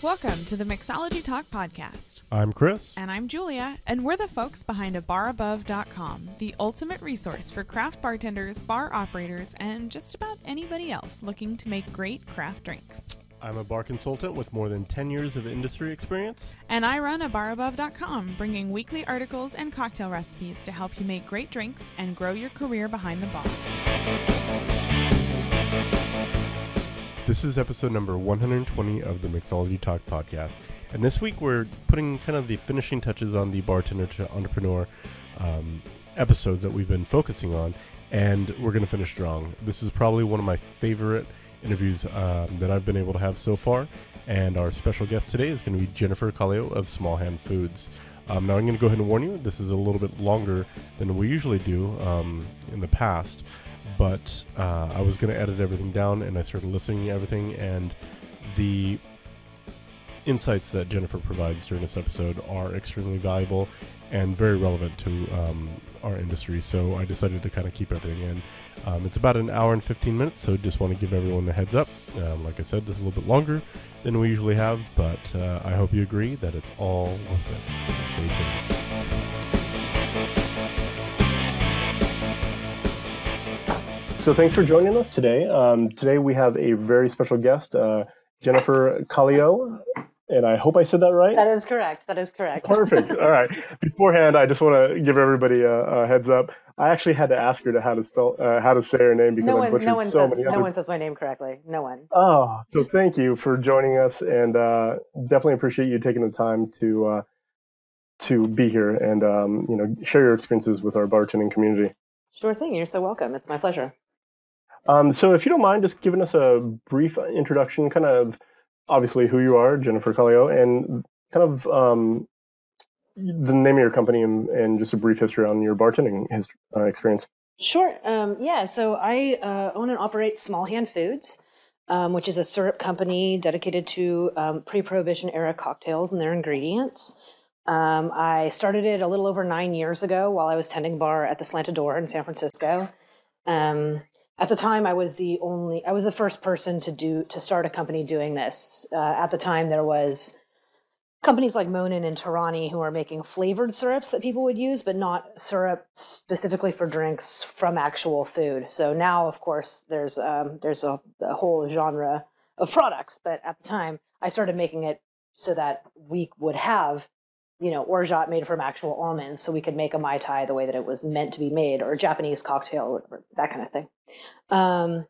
Welcome to the Mixology Talk podcast. I'm Chris. And I'm Julia, and we're the folks behind abarabove.com, the ultimate resource for craft bartenders, bar operators, and just about anybody else looking to make great craft drinks. I'm a bar consultant with more than 10 years of industry experience. And I run abarabove.com, bringing weekly articles and cocktail recipes to help you make great drinks and grow your career behind the bar. This is episode number 120 of the Mixology Talk podcast. And this week we're putting kind of the finishing touches on the Bartender to Entrepreneur episodes that we've been focusing on. And we're going to finish strong. This is probably one of my favorite interviews that I've been able to have so far. And our special guest today is going to be Jennifer Collieau of Small Hand Foods. Now I'm going to go ahead and warn you, this is a little bit longer than we usually do in the past. But I was going to edit everything down, and I started listening to everything, and the insights that Jennifer provides during this episode are extremely valuable and very relevant to our industry, so I decided to kind of keep everything in. It's about an hour and 15 minutes, so just want to give everyone a heads up. Like I said, this is a little bit longer than we usually have, but I hope you agree that it's all worth it. Stay tuned. So thanks for joining us today. Today we have a very special guest, Jennifer Collieau, and I hope I said that right. That is correct. That is correct. Perfect. All right. Beforehand, I just want to give everybody a heads up. I actually had to ask her how to say her name because I butchered so many. No one says my name correctly. No one. Oh, so thank you for joining us, and definitely appreciate you taking the time to be here and share your experiences with our bartending community. Sure thing. You're so welcome. It's my pleasure. So if you don't mind just giving us a brief introduction, kind of obviously who you are, Jennifer Collieau, and kind of the name of your company and just a brief history on your bartending experience. Sure. So I own and operate Small Hand Foods, which is a syrup company dedicated to pre-prohibition era cocktails and their ingredients. I started it a little over 9 years ago while I was tending bar at the Slanted Door in San Francisco. At the time, I was the first person to start a company doing this. At the time, there was companies like Monin and Tarani who are making flavored syrups that people would use, but not syrup specifically for drinks from actual food. So now, of course, there's a whole genre of products. But at the time, I started making it so that we would have orgeat made from actual almonds, so we could make a Mai Tai the way that it was meant to be made, or a Japanese cocktail, or whatever, that kind of thing. So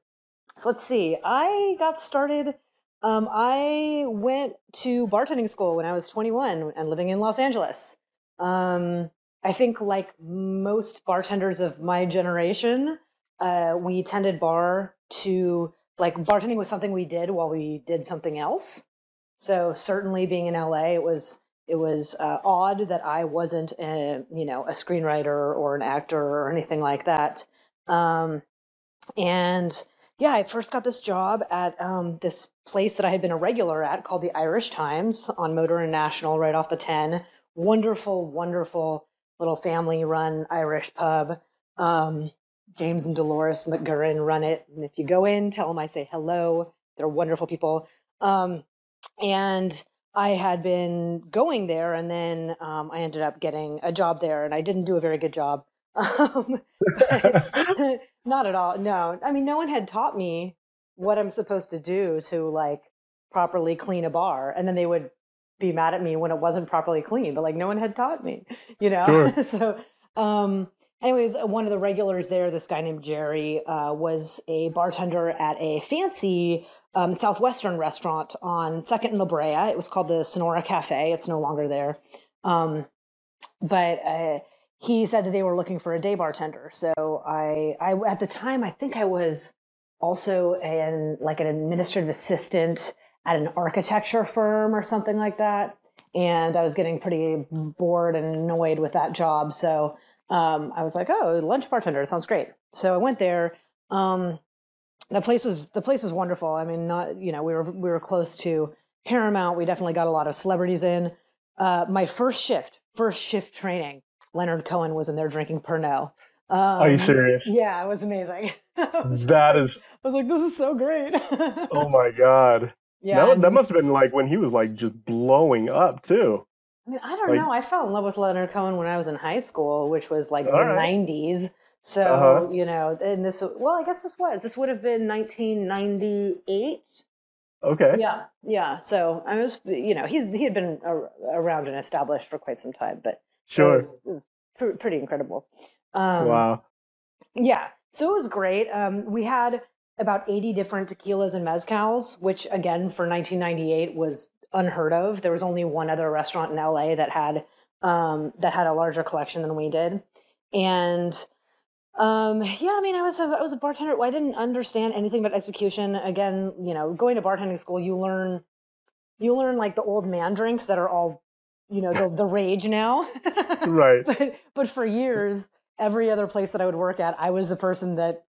let's see. I got started. I went to bartending school when I was 21 and living in Los Angeles. I think like most bartenders of my generation, we tended bar to, like, bartending was something we did while we did something else. So certainly being in LA, it was odd that I wasn't a screenwriter or an actor or anything like that. I first got this job at this place that I had been a regular at called the Irish Times on Motor and National right off the 10. Wonderful, wonderful little family-run Irish pub. James and Dolores McGurran run it. And if you go in, tell them I say hello. They're wonderful people. And I had been going there, and then I ended up getting a job there, and I didn't do a very good job. Not at all. No. I mean, no one had taught me what I'm supposed to do to, like, properly clean a bar, and then they would be mad at me when it wasn't properly clean, but, like, no one had taught me, Sure. So, anyways, one of the regulars there, this guy named Jerry, was a bartender at a fancy Southwestern restaurant on 2nd and La Brea. It was called the Sonora Cafe. It's no longer there. But he said that they were looking for a day bartender. So I at the time, I think I was also an administrative assistant at an architecture firm or something like that. And I was getting pretty bored and annoyed with that job. So I was like, oh, lunch bartender sounds great. So I went there. The place was wonderful. I mean, we were close to Paramount. We definitely got a lot of celebrities in. My first shift training, Leonard Cohen was in there drinking Pernod. Are you serious? Yeah, it was amazing. I was That is. I was like, this is so great. Oh my God. Yeah, and That must have been like when he was like just blowing up too. I mean, I don't Like, know. I fell in love with Leonard Cohen when I was in high school, which was like all the right. 90s. Uh-huh. So, and well, I guess this would have been 1998. Okay. Yeah, yeah. So I was, he had been around and established for quite some time, but Sure. it was pretty incredible. Um, Wow. yeah, so it was great. We had about 80 different tequilas and mezcals, which again for 1998 was unheard of. There was only one other restaurant in LA that had a larger collection than we did, and yeah, I mean, I was a bartender. I didn't understand anything about execution. Again, going to bartending school, you learn like the old man drinks that are all, the rage now. Right. But for years, every other place that I would work at, I was the person that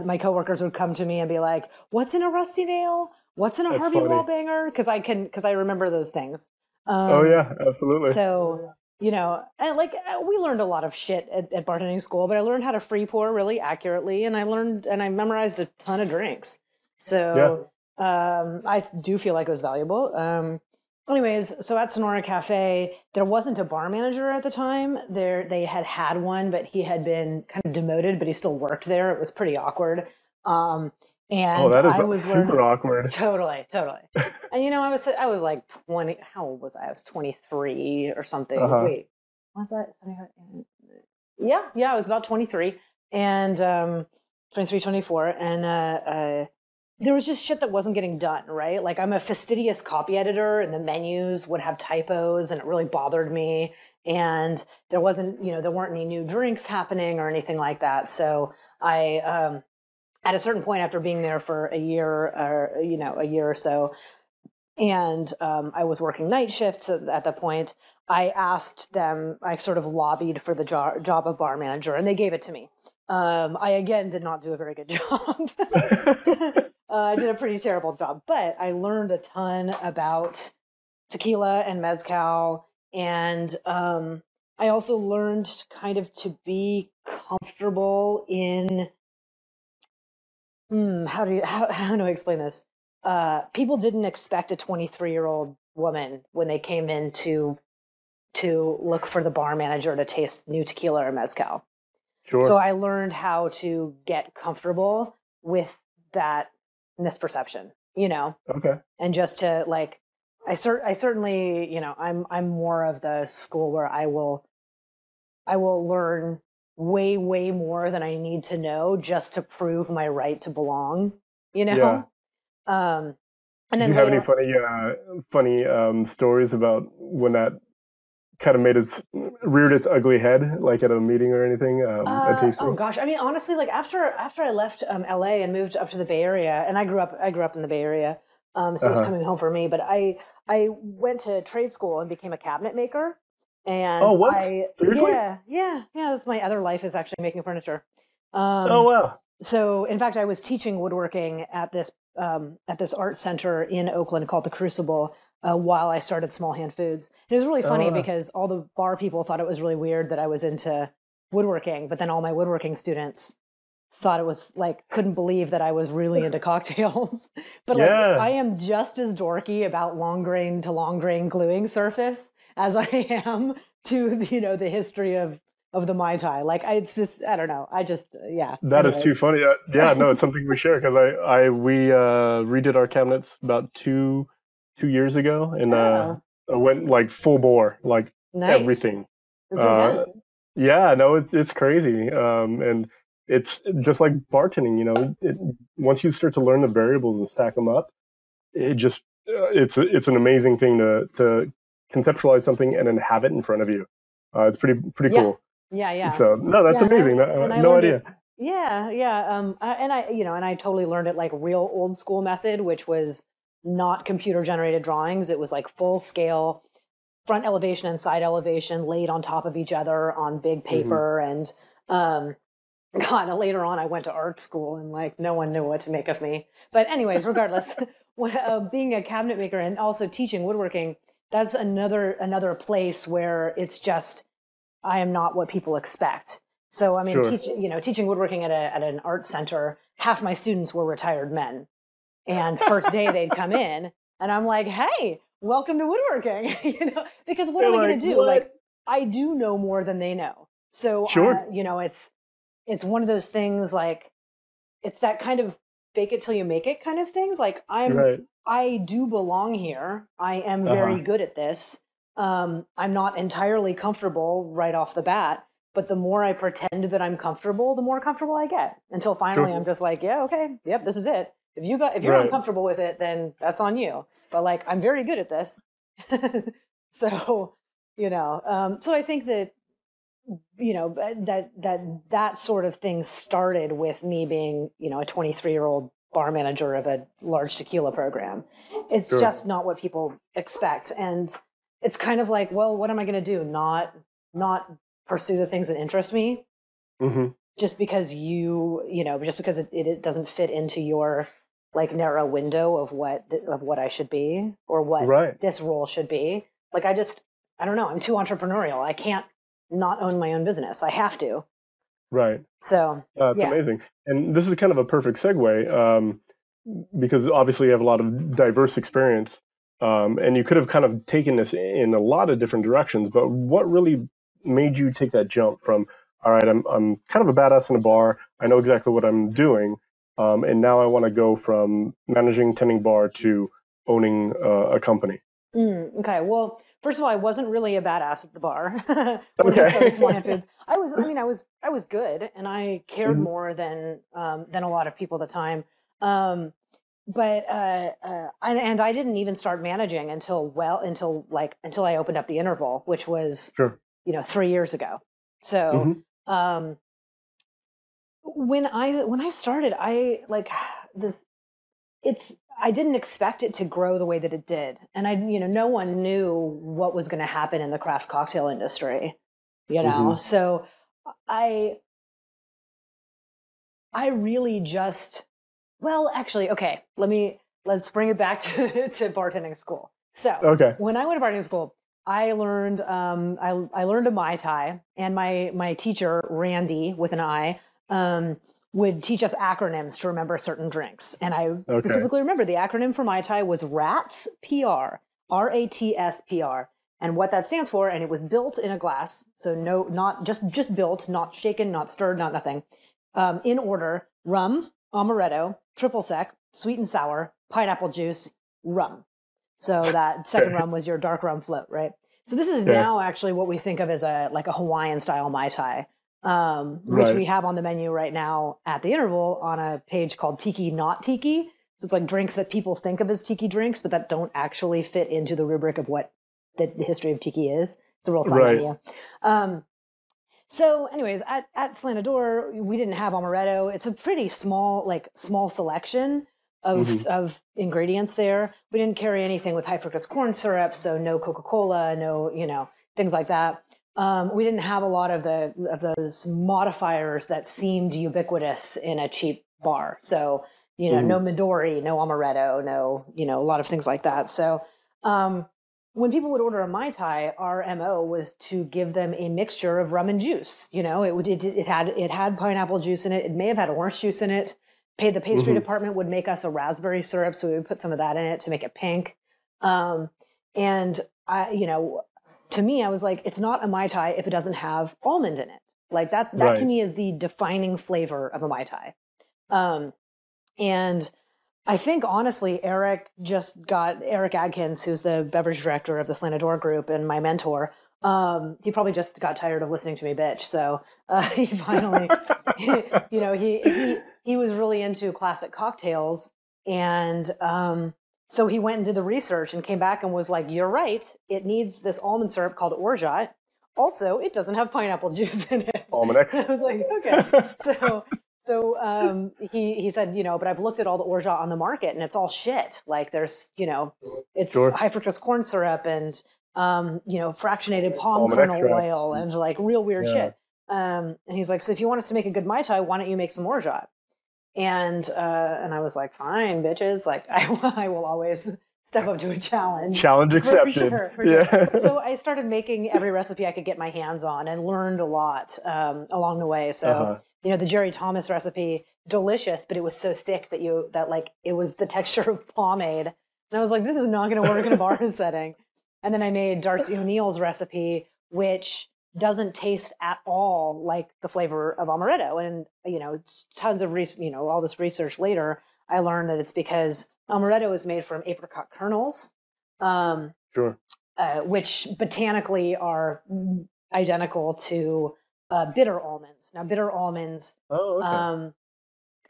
my coworkers would come to me and be like, "What's in a rusty nail? What's in a That's Harvey funny. Wallbanger?" Because I remember those things. Oh Um, yeah, absolutely. so, and like we learned a lot of shit at bartending school, but I learned how to free pour really accurately, and I memorized a ton of drinks. Yeah. So I do feel like it was valuable. Anyways, so at Sonora Cafe, there wasn't a bar manager at the time. They had one, but he had been kind of demoted, but he still worked there. It was pretty awkward. Um, Oh, and that is I was learning super awkward. totally. And I was like 20. How old was I? I was 23 or something. Uh-huh. Wait, was that? Yeah, I was about 23 and 23, 24, and there was just shit that wasn't getting done, right? Like I'm a fastidious copy editor and the menus would have typos and it really bothered me. And there weren't any new drinks happening or anything like that. So I, at a certain point after being there for a year or so, and I was working night shifts at that point, I asked them, I sort of lobbied for the job of bar manager and they gave it to me. I again did not do a very good job. I did a pretty terrible job, but I learned a ton about tequila and mezcal. And I also learned kind of to be comfortable in, how do I explain this? People didn't expect a 23-year-old woman when they came in to look for the bar manager to taste new tequila or mezcal. So Sure. I learned how to get comfortable with that misperception, Okay. and just to like, I certainly, I'm more of the school where I will learn way more than I need to know just to prove my right to belong, you Yeah. know? Um, and Do you then have any later, funny stories about when that kind of reared its ugly head, like at a meeting or anything, a oh tasting? gosh, I mean, honestly, like after I left LA and moved up to the Bay Area, and I grew up in the Bay Area, so it was Uh-huh. coming home for me. But I went to trade school and became a cabinet maker, and Oh, what? Seriously? yeah, that's my other life is actually making furniture. Oh, Um, wow. so in fact, I was teaching woodworking at this art center in Oakland called the Crucible. While I started Small Hand Foods, and it was really Oh, funny wow. because all the bar people thought it was really weird that I was into woodworking, but then all my woodworking students thought it was like couldn't believe that I was really into cocktails. But like I Yeah, am just as dorky about long grain to long grain gluing surface as I am to the history of the Mai Tai. Like it's this I don't know. I just yeah. that is too Anyways. funny. Yeah, no, it's something we share because we redid our cabinets about two years ago, and Oh, I went like full bore, like nice. everything. It's Uh, intense. yeah, no, it's crazy. And it's just like bartending, once you start to learn the variables and stack them up, it just it's an amazing thing to conceptualize something and then have it in front of you. It's pretty Yeah. cool. Yeah. So no, that's Yeah, amazing. and I No learned idea. it. Yeah. And I totally learned it like real old school method, which was not computer generated drawings. It was like full scale front elevation and side elevation laid on top of each other on big Hmm. paper. And um, God, later on, I went to art school and like no one knew what to make of me. But anyways, regardless, being a cabinet maker and also teaching woodworking, that's another place where it's just I am not what people expect. So I mean, Sure. teaching woodworking at an art center, half my students were retired men, and first day they'd come in, And I'm like, hey, welcome to woodworking, because what am I going to do? What? Like, I do know more than they know. So, Sure. it's one of those things, like, it's that kind of fake it till you make it kind of things. Like, Right. I do belong here. I am very good at this. I'm not entirely comfortable right off the bat, but the more I pretend that I'm comfortable, the more comfortable I get, until finally I'm just like, yeah, okay, yep, this is it. If you're uncomfortable with it, then that's on you. But like, I'm very good at this. So, so I think that, that sort of thing started with me being, a 23-year-old bar manager of a large tequila program. It's just not what people expect. And it's kind of like, well, what am I going to do? Not pursue the things that interest me, just because it doesn't fit into your like narrow window of what I should be, or what this role should be. Like, I don't know. I'm too entrepreneurial. I can't not own my own business. I have to. Right. So it's amazing. And this is kind of a perfect segue, because obviously you have a lot of diverse experience, and you could have kind of taken this in a lot of different directions. But what really made you take that jump from, all right, I'm kind of a badass in a bar, I know exactly what I'm doing, and now I want to go from managing, tending bar to owning a company? Okay. Well, first of all, I wasn't really a badass at the bar when I started Small Hand Foods. I was good, and I cared more than a lot of people at the time. But I didn't even start managing until I opened up the Interval, which was 3 years ago. So when I started, I didn't expect it to grow the way that it did. And no one knew what was going to happen in the craft cocktail industry, So I really actually, okay, let's bring it back to bartending school. So when I went to bartending school, I learned, I learned a Mai Tai, and my teacher, Randy with an I, would teach us acronyms to remember certain drinks. And I specifically remember the acronym for Mai Tai was RATS PR, RATS-PR. And what that stands for, and it was built in a glass. So not just built, not shaken, not stirred, not nothing. In order: rum, amaretto, triple sec, sweet and sour, pineapple juice, rum. So that second rum was your dark rum float, right? So this is now actually what we think of as a Hawaiian style Mai Tai. Which we have on the menu right now at the Interval on a page called Tiki Not Tiki. So it's like drinks that people think of as tiki drinks, but that don't actually fit into the rubric of what the history of tiki is. It's a real fun menu. So anyways, at Slanador, we didn't have amaretto. It's a pretty small selection of ingredients there. We didn't carry anything with high fructose corn syrup, so no Coca-Cola, no, things like that. We didn't have a lot of those modifiers that seemed ubiquitous in a cheap bar. So, no Midori, no amaretto, no, a lot of things like that. So, when people would order a Mai Tai, our MO was to give them a mixture of rum and juice. It had pineapple juice in it. It may have had orange juice in it. The pastry department would make us a raspberry syrup, so we would put some of that in it to make it pink. And to me, I was like, it's not a Mai Tai if it doesn't have almond in it. Like that to me is the defining flavor of a Mai Tai. And I think honestly, Eric Adkins, who's the beverage director of the Slanador group and my mentor, he probably just got tired of listening to me bitch. So he finally, he was really into classic cocktails, and so he went and did the research and came back and was like, you're right. It needs this almond syrup called orgeat. Also, it doesn't have pineapple juice in it. Almond X. I was like, okay. So he said, but I've looked at all the orgeat on the market and it's all shit. Like there's, it's high fructose corn syrup and, fractionated palm almond kernel extract. Oil and like real weird shit. And he's like, so if you want us to make a good Mai Tai, why don't you make some orgeat? And I was like, fine, bitches. Like, I will always step up to a challenge. Challenge accepted. For sure. So I started making every recipe I could get my hands on and learned a lot along the way. So, the Jerry Thomas recipe, delicious, but it was so thick that it was the texture of pomade. And I was like, this is not going to work in a bar setting. And then I made Darcy O'Neill's recipe, which doesn't taste at all like the flavor of amaretto. And, tons of, all this research later, I learned that it's because amaretto is made from apricot kernels. Sure. Which botanically are identical to bitter almonds. Now, bitter almonds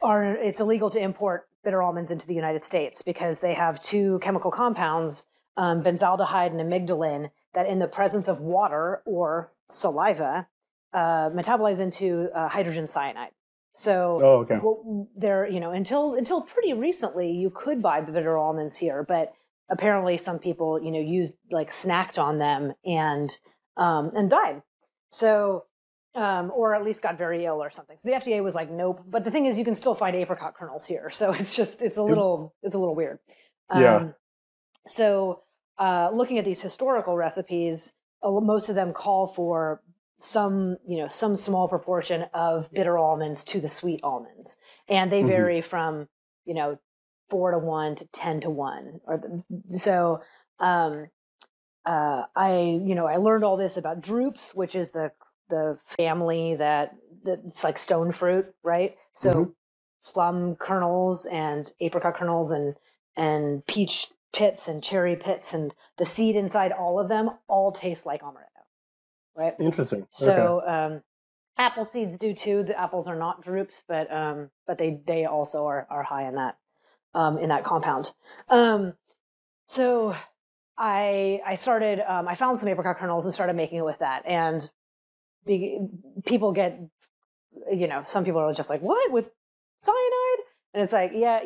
it's illegal to import bitter almonds into the United States because they have two chemical compounds, benzaldehyde and amygdalin, that in the presence of water or saliva metabolize into hydrogen cyanide. So until pretty recently, you could buy bitter almonds here, but apparently some people, used snacked on them and died. So, or at least got very ill or something. So the FDA was like, nope. But the thing is, you can still find apricot kernels here. So it's a little weird. So, looking at these historical recipes, most of them call for some small proportion of bitter almonds to the sweet almonds. And they vary from, 4-to-1 to 10-to-1. I learned all this about drupes, which is the family that's like stone fruit, right? So plum kernels and apricot kernels and peach pits and cherry pits and the seed inside all of them all taste like amaretto, right? Interesting. So apple seeds do too. The apples are not drupes, but they also are high in that compound. So I started, I found some apricot kernels and started making it with that. And people get, some people are just like, what, with cyanide? And it's like, yeah,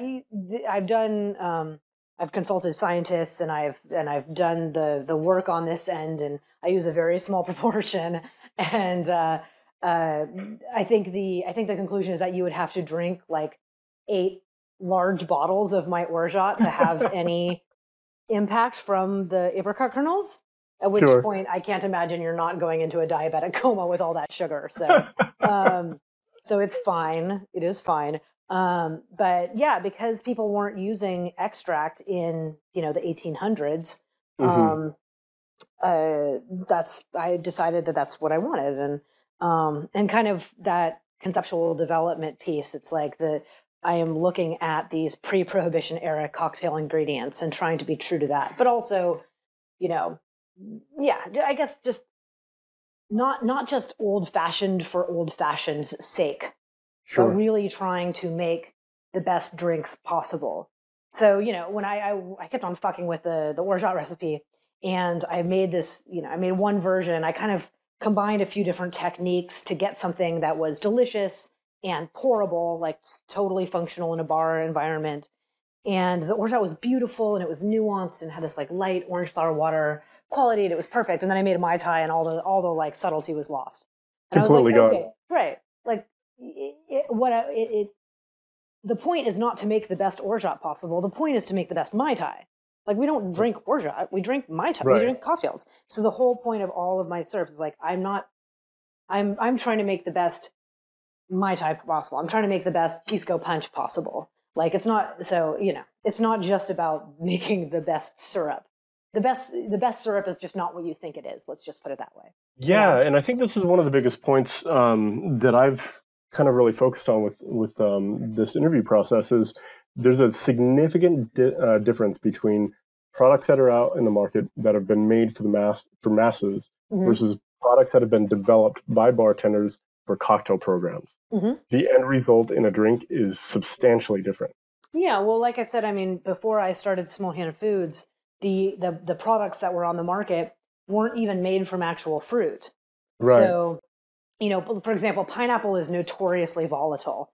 I've consulted scientists and I've done the work on this end, and I use a very small proportion. And I think the conclusion is that you would have to drink like 8 large bottles of my orgeat to have any impact from the apricot kernels, at which point I can't imagine you're not going into a diabetic coma with all that sugar. So so it's fine. It is fine. But yeah, because people weren't using extract in the 1800s, I decided that that's what I wanted. And kind of that conceptual development piece, it's like I am looking at these pre-prohibition era cocktail ingredients and trying to be true to that, but also, I guess just not just old fashioned for old fashioned's sake, but really trying to make the best drinks possible. So, when I kept on fucking with the orgeat recipe, and I made this, I made one version, I kind of combined a few different techniques to get something that was delicious and pourable, like totally functional in a bar environment. And the orgeat was beautiful and it was nuanced and had this like light orange flower water quality, and it was perfect. And then I made a Mai Tai, and all the like subtlety was lost. And completely I was like, okay, right. Like the point is not to make the best orgeat possible. The point is to make the best Mai Tai. Like, we don't drink orgeat, we drink Mai Tai, we drink cocktails. So the whole point of all of my syrups is like, I'm trying to make the best Mai Tai possible. I'm trying to make the best Pisco Punch possible. Like, it's not just about making the best syrup. The best syrup is just not what you think it is. Let's just put it that way. Yeah, and I think this is one of the biggest points that I've kind of really focused on with this interview process is there's a significant difference between products that are out in the market that have been made for masses versus products that have been developed by bartenders for cocktail programs. The end result in a drink is substantially different. Yeah, well, like I said, I mean, before I started Small Hand Foods, the products that were on the market weren't even made from actual fruit. Right. So, for example, pineapple is notoriously volatile.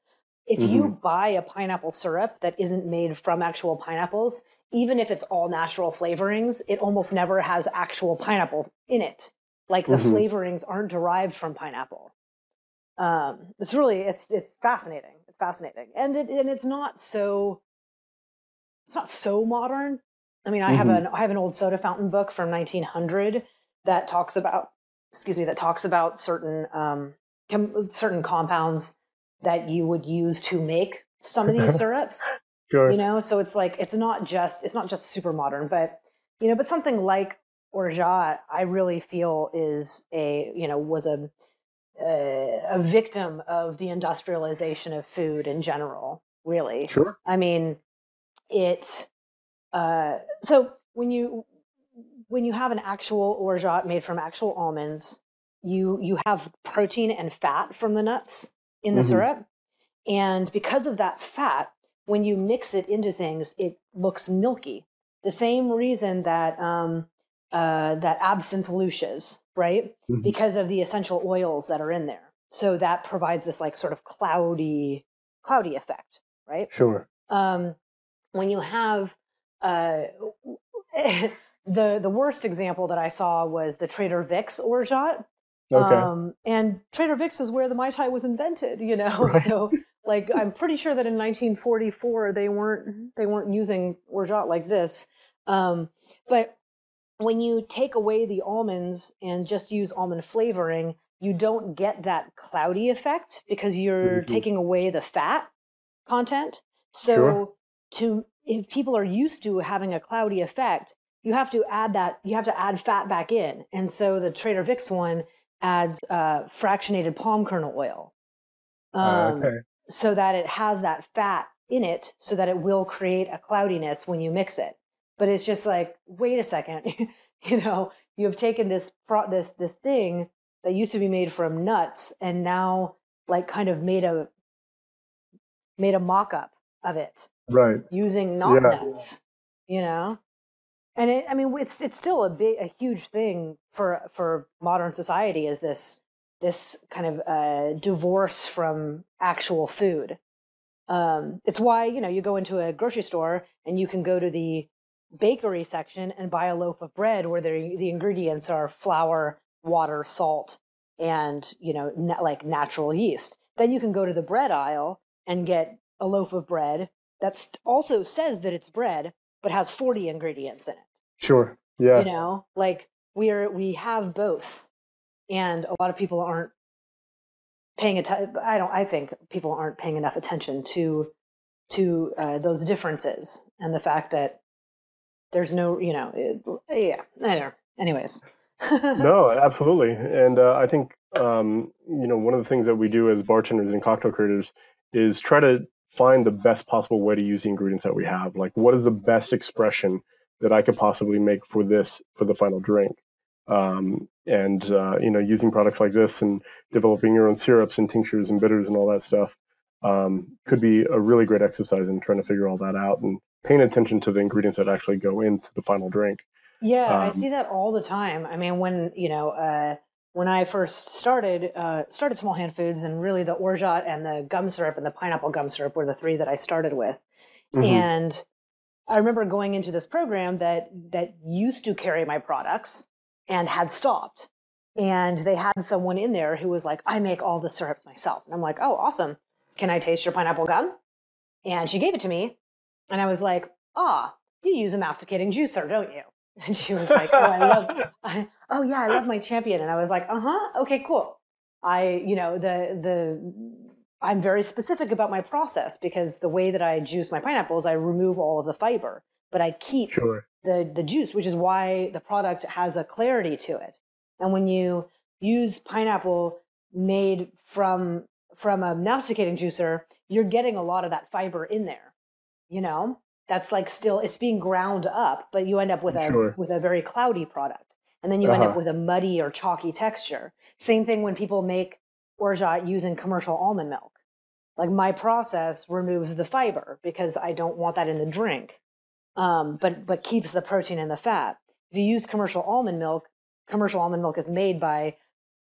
If you buy a pineapple syrup that isn't made from actual pineapples, even if it's all natural flavorings, it almost never has actual pineapple in it. Like, the flavorings aren't derived from pineapple. It's fascinating. It's fascinating. And it's not so modern. I mean, I have an old soda fountain book from 1900 that talks about certain certain compounds that you would use to make some of these syrups. Sure. You know, so it's like it's not just super modern, but you know, but something like orgeat, I really feel is was a victim of the industrialization of food in general. Really, Sure. I mean, it's so when you have an actual orgeat made from actual almonds, you have protein and fat from the nuts in the syrup, and because of that fat, when you mix it into things, it looks milky. The same reason that that absinthe lushes, right? Because of the essential oils that are in there. So that provides this like sort of cloudy effect, right? Sure. When you have the worst example that I saw was the Trader Vic's orgeat. Okay. And Trader Vic's is where the Mai Tai was invented, you know. Right. So like I'm pretty sure that in 1944 they weren't using orgeat like this. But when you take away the almonds and just use almond flavoring, you don't get that cloudy effect because you're taking away the fat content. So if people are used to having a cloudy effect, you have to add fat back in. And so the Trader Vic's one adds fractionated palm kernel oil. Okay. So that it has that fat in it so that it will create a cloudiness when you mix it. But it's just like, wait a second, you know, you have taken this thing that used to be made from nuts and now like kind of made a mock-up of it, Right. using not nuts, you know. And it's still a huge thing for modern society, is this kind of divorce from actual food. It's why, you know, you go into a grocery store and you can go to the bakery section and buy a loaf of bread where the ingredients are flour, water, salt, and, you know, like natural yeast. Then you can go to the bread aisle and get a loaf of bread that also says that it's bread, but has 40 ingredients in it. Sure. Yeah. You know, like we have both, and a lot of people aren't paying attention. I think people aren't paying enough attention to those differences and the fact that there's no, you know, I don't know. Anyways. No, absolutely. And I think, you know, one of the things that we do as bartenders and cocktail creators is try to find the best possible way to use the ingredients that we have. Like, what is the best expression that I could possibly make for the final drink? You know, using products like this and developing your own syrups and tinctures and bitters and all that stuff could be a really great exercise in trying to figure all that out and paying attention to the ingredients that actually go into the final drink. Yeah, I see that all the time. I mean, when I first started Small Hand Foods, and really the orgeat and the gum syrup and the pineapple gum syrup were the three that I started with. And I remember going into this program that used to carry my products and had stopped. And they had someone in there who was like, I make all the syrups myself. And I'm like, oh, awesome. Can I taste your pineapple gum? And she gave it to me. And I was like, you use a masticating juicer, don't you? And she was like, I love my Champion. And I was like, okay, cool. I'm very specific about my process because the way that I juice my pineapples, I remove all of the fiber, but I keep the juice, which is why the product has a clarity to it. And when you use pineapple made from a masticating juicer, you're getting a lot of that fiber in there, you know? That's like still, it's being ground up, but you end up with a very cloudy product. And then you end up with a muddy or chalky texture. Same thing when people make orgeat using commercial almond milk. Like my process removes the fiber because I don't want that in the drink, but keeps the protein and the fat. If you use commercial almond milk is made by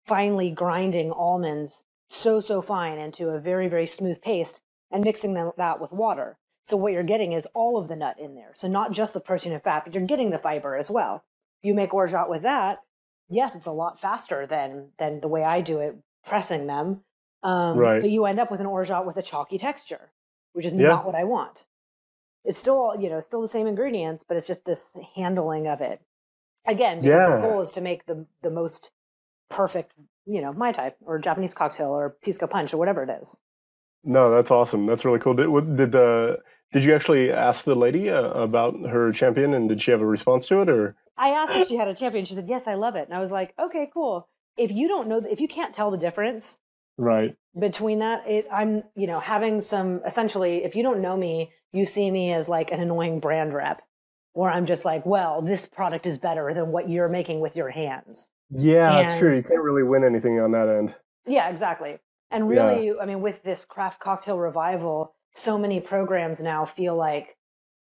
finely grinding almonds so fine into a very, very smooth paste and mixing that with water. So what you're getting is all of the nut in there. So not just the protein and fat, but you're getting the fiber as well. If you make orgeat with that, yes, it's a lot faster than the way I do it, pressing them. But you end up with an orgeat with a chalky texture, which is not what I want. It's still, still the same ingredients, but it's just this handling of it. Again, because the goal is to make the most perfect, Mai Tai or Japanese cocktail or Pisco Punch or whatever it is. No, that's awesome. That's really cool. Did Did you actually ask the lady about her champion, and did she have a response to it, or? I asked if she had a champion. She said, yes, I love it. And I was like, okay, cool. If you don't know, if you can't tell the difference Right. between that, I'm, having some, essentially, if you don't know me, you see me as like an annoying brand rep, where I'm just like, well, this product is better than what you're making with your hands. Yeah, that's true. And You can't really win anything on that end. yeah, exactly. And Yeah. really, I mean, with this craft cocktail revival, so many programs now feel like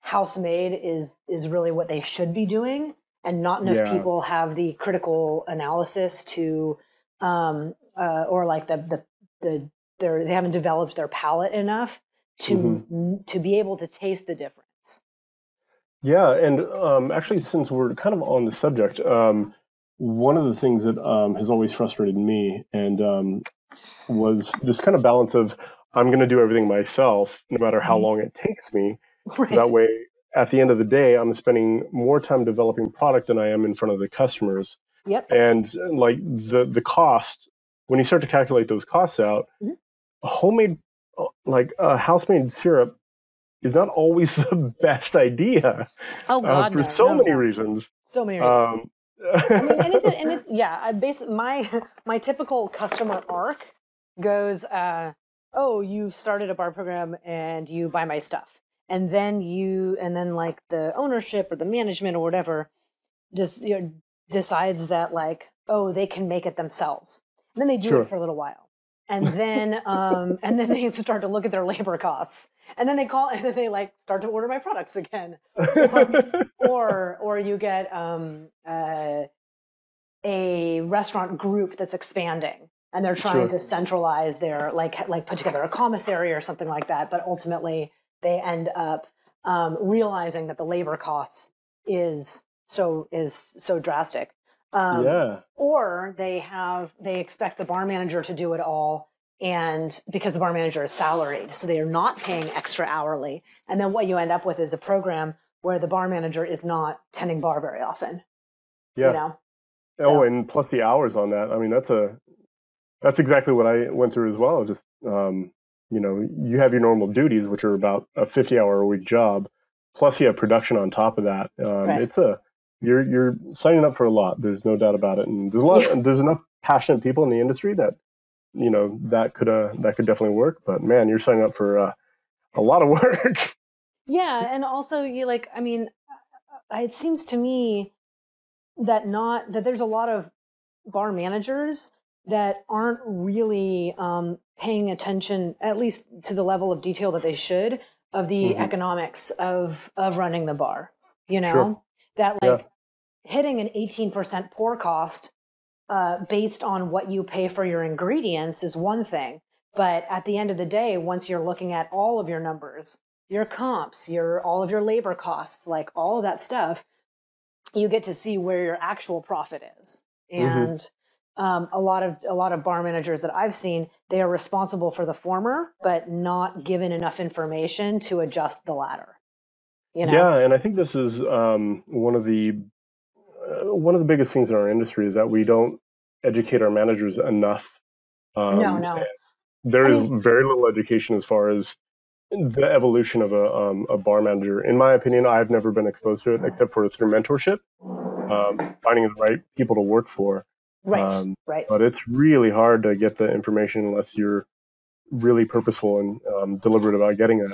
house made is really what they should be doing, and not enough Yeah. people have the critical analysis to, or like they haven't developed their palate enough to be able to taste the difference. Yeah, and actually, since we're kind of on the subject, one of the things that has always frustrated me and was this kind of balance of I'm going to do everything myself, no matter how long it takes me. So Right. that way, at the end of the day, I'm spending more time developing product than I am in front of the customers. Yep. And like the cost, when you start to calculate those costs out, homemade, like house-made syrup is not always the best idea Oh God, for no, so many no. reasons. So many reasons. I mean, and Um, it's yeah. My typical customer arc goes, oh, you've started a bar program and you buy my stuff, and then like the ownership or the management or whatever just decides that like, oh, they can make it themselves, and then they do it sure. for a little while, and then they start to look at their labor costs, and then they call and then they like start to order my products again, or you get a restaurant group that's expanding and they're trying Sure. to centralize their like put together a commissary or something like that, but ultimately they end up realizing that the labor costs is so drastic, Yeah. or they expect the bar manager to do it all, and because the bar manager is salaried, so they are not paying extra hourly, and then what you end up with is a program where the bar manager is not tending bar very often, Yeah. Oh, so and plus the hours on that. I mean, that's exactly what I went through as well. Just you have your normal duties, which are about a 50-hour a week job, plus you have production on top of that. right. It's a you're signing up for a lot. There's no doubt about it. And there's enough passionate people in the industry that that could definitely work. But man, you're signing up for a lot of work. Yeah, and also you like, I mean, it seems to me that there's a lot of bar managers that aren't really paying attention, at least to the level of detail that they should, of the economics of running the bar. Sure. That Yeah. like hitting an 18% pour cost based on what you pay for your ingredients is one thing, but at the end of the day, once you're looking at all of your numbers, your comps, all of your labor costs, like all of that stuff, you get to see where your actual profit is. And a lot of bar managers that I've seen, they are responsible for the former, but not given enough information to adjust the latter. Yeah, and I think this is one of the biggest things in our industry is that we don't educate our managers enough. No, Um, no. there I is mean, very little education as far as the evolution of a bar manager. In my opinion, I've never been exposed to it except for through mentorship, finding the right people to work for. right, right. But it's really hard to get the information unless you're really purposeful and deliberate about getting it.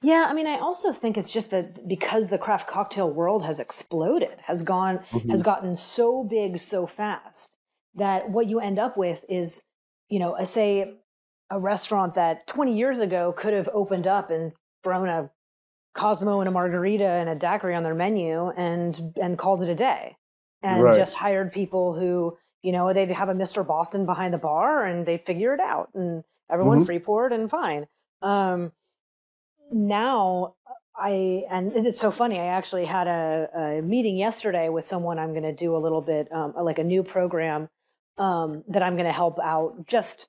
Yeah, I mean, I also think it's just that because the craft cocktail world has exploded, has gotten so big so fast, that what you end up with is, say a restaurant that 20 years ago could have opened up and thrown a Cosmo and a margarita and a daiquiri on their menu and called it a day, and Right. just hired people who, they'd have a Mr. Boston behind the bar and they'd figure it out, and everyone free poured and fine. Now and it's so funny, I actually had a meeting yesterday with someone I'm going to do a little bit like a new program that I'm going to help out, just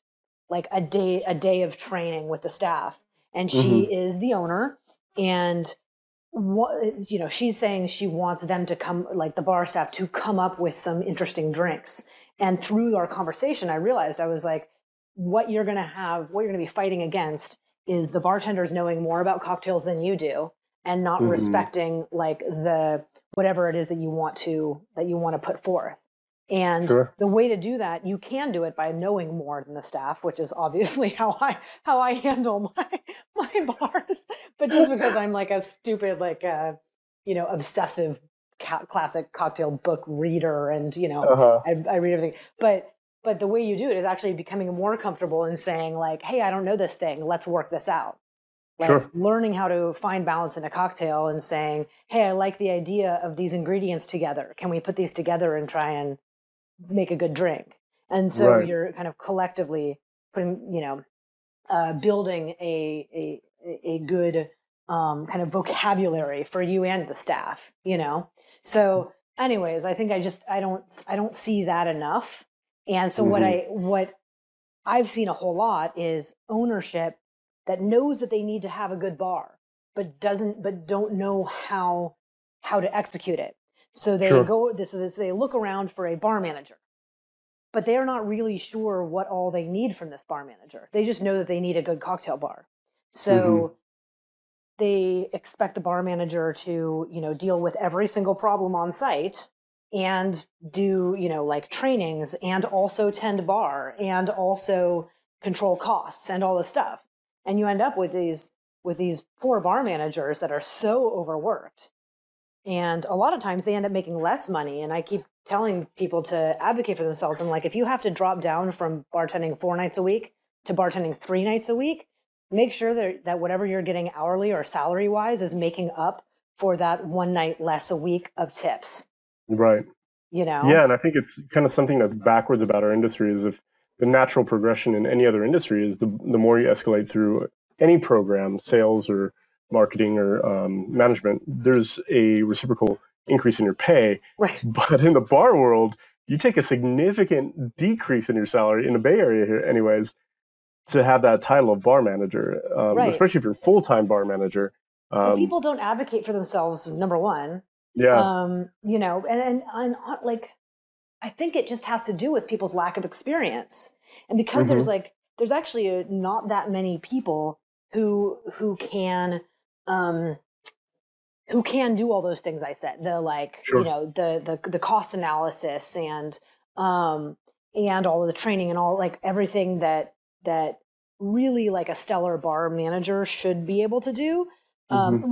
like a day of training with the staff, and she is the owner, and she's saying she wants them to come, like the bar staff, to come up with some interesting drinks. And through our conversation, I realized, I was like, what you're going to be fighting against is the bartenders knowing more about cocktails than you do and not respecting like the whatever it is that you want to put forth. And the way to do that, you can do it by knowing more than the staff, which is obviously how I handle my bars. But just because I'm like a stupid, like, obsessive classic cocktail book reader, and I read everything. But the way you do it is actually becoming more comfortable and saying like, hey, I don't know this thing. Let's work this out. Like learning how to find balance in a cocktail and saying, hey, I like the idea of these ingredients together. Can we put these together and try and make a good drink? And so you're kind of collectively putting, building a good kind of vocabulary for you and the staff, So anyways, I think I don't see that enough. And so what I've seen a whole lot is ownership that knows that they need to have a good bar, but don't know how to execute it. So they they look around for a bar manager, but they're not really sure what all they need from this bar manager. They just know that they need a good cocktail bar. So they expect the bar manager to, deal with every single problem on site and do, like trainings and also tend bar and also control costs and all this stuff. And you end up with these poor bar managers that are so overworked. And a lot of times they end up making less money. And I keep telling people to advocate for themselves. I'm like, if you have to drop down from bartending 4 nights a week to bartending 3 nights a week, make sure that whatever you're getting hourly or salary wise is making up for that 1 night less a week of tips. Right. Yeah. And I think it's kind of something that's backwards about our industry is if the natural progression in any other industry is the more you escalate through any program, sales or marketing or management, there's a reciprocal increase in your pay. Right. But in the bar world, you take a significant decrease in your salary in the Bay Area here anyways to have that title of bar manager, especially if you're a full-time bar manager. Well, people don't advocate for themselves, number one. Yeah. And like, I think it just has to do with people's lack of experience. And because there's actually not that many people who can do all those things I said, the cost analysis and all of the training and all, like everything that really like a stellar bar manager should be able to do. Part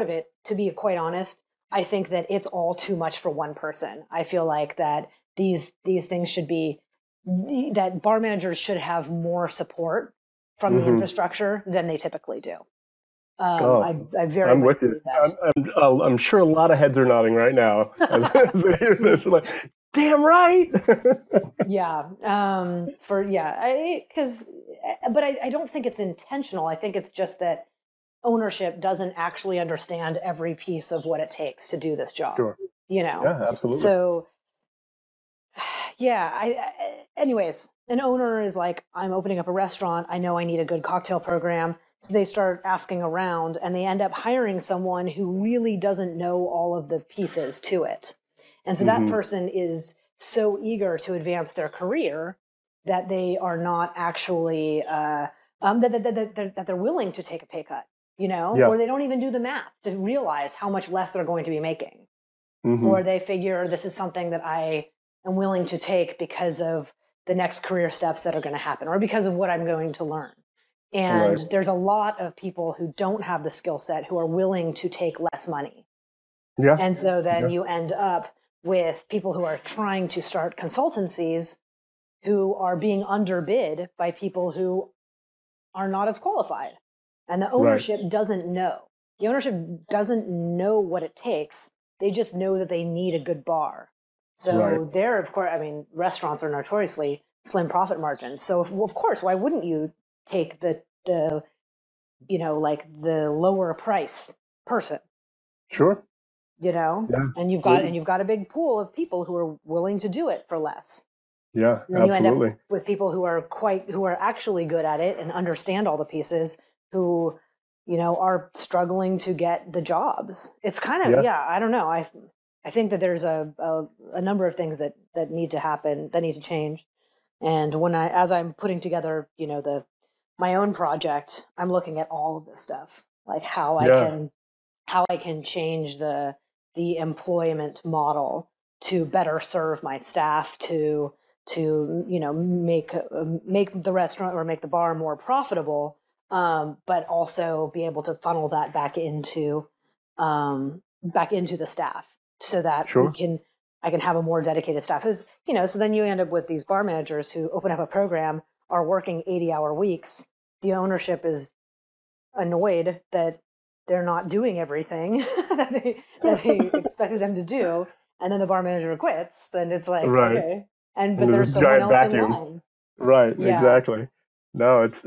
of it, to be quite honest, I think that it's all too much for one person. I feel like that these things should be, that bar managers should have more support from the infrastructure than they typically do. I very I'm much with you. That. I'm sure a lot of heads are nodding right now as they hear this. Like, damn right. I don't think it's intentional. I think it's just that ownership doesn't actually understand every piece of what it takes to do this job. Sure. Yeah, absolutely. So, anyways, an owner is like, I'm opening up a restaurant. I know I need a good cocktail program. So they start asking around and they end up hiring someone who really doesn't know all of the pieces to it. And so that person is so eager to advance their career that they are not actually, that they're willing to take a pay cut, or they don't even do the math to realize how much less they're going to be making. Or they figure this is something that I am willing to take because of the next career steps that are going to happen or because of what I'm going to learn. And there's a lot of people who don't have the skill set who are willing to take less money. Yeah. And so then you end up with people who are trying to start consultancies who are being underbid by people who are not as qualified. And the ownership doesn't know. The ownership doesn't know what it takes. They just know that they need a good bar. So there, of course, I mean, restaurants are notoriously slim profit margins. So of course, why wouldn't you take the lower price person? Sure. And you've got a big pool of people who are willing to do it for less. Yeah, and then absolutely. You end up with people who are actually good at it and understand all the pieces who, are struggling to get the jobs. It's kind of, I don't know. I think that there's a number of things that need to happen, that need to change. And as I'm putting together, the my own project, I'm looking at all of this stuff, like how I can change the employment model to better serve my staff, to make the restaurant or make the bar more profitable, but also be able to funnel that back into the staff, so that I can have a more dedicated staff. So then you end up with these bar managers who open up a program, are working 80-hour weeks. The ownership is annoyed that they're not doing everything that they expected them to do, and then the bar manager quits, and it's like, okay, but there's someone else in line. Right, yeah. Exactly. No, it's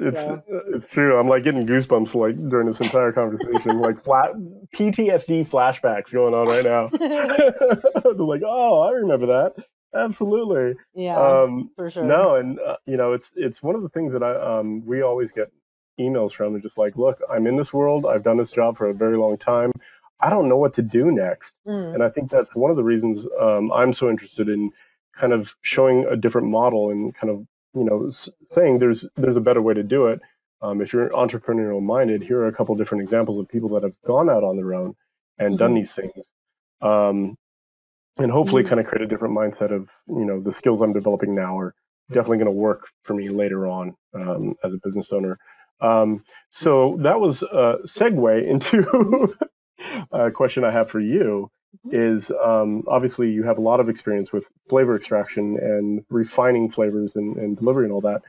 true. I'm like getting goosebumps like during this entire conversation, like PTSD flashbacks going on right now. They're like, oh, I remember that. Absolutely. Yeah, for sure. No, and it's one of the things that we always get emails from. They're just like, look, I'm in this world. I've done this job for a very long time. I don't know what to do next. And I think that's one of the reasons I'm so interested in kind of showing a different model and kind of, saying there's a better way to do it. If you're entrepreneurial minded, here are a couple different examples of people that have gone out on their own and done these things. And hopefully kind of create a different mindset of, the skills I'm developing now are definitely going to work for me later on as a business owner. So that was a segue into a question I have for you is, obviously you have a lot of experience with flavor extraction and refining flavors and delivery and all that.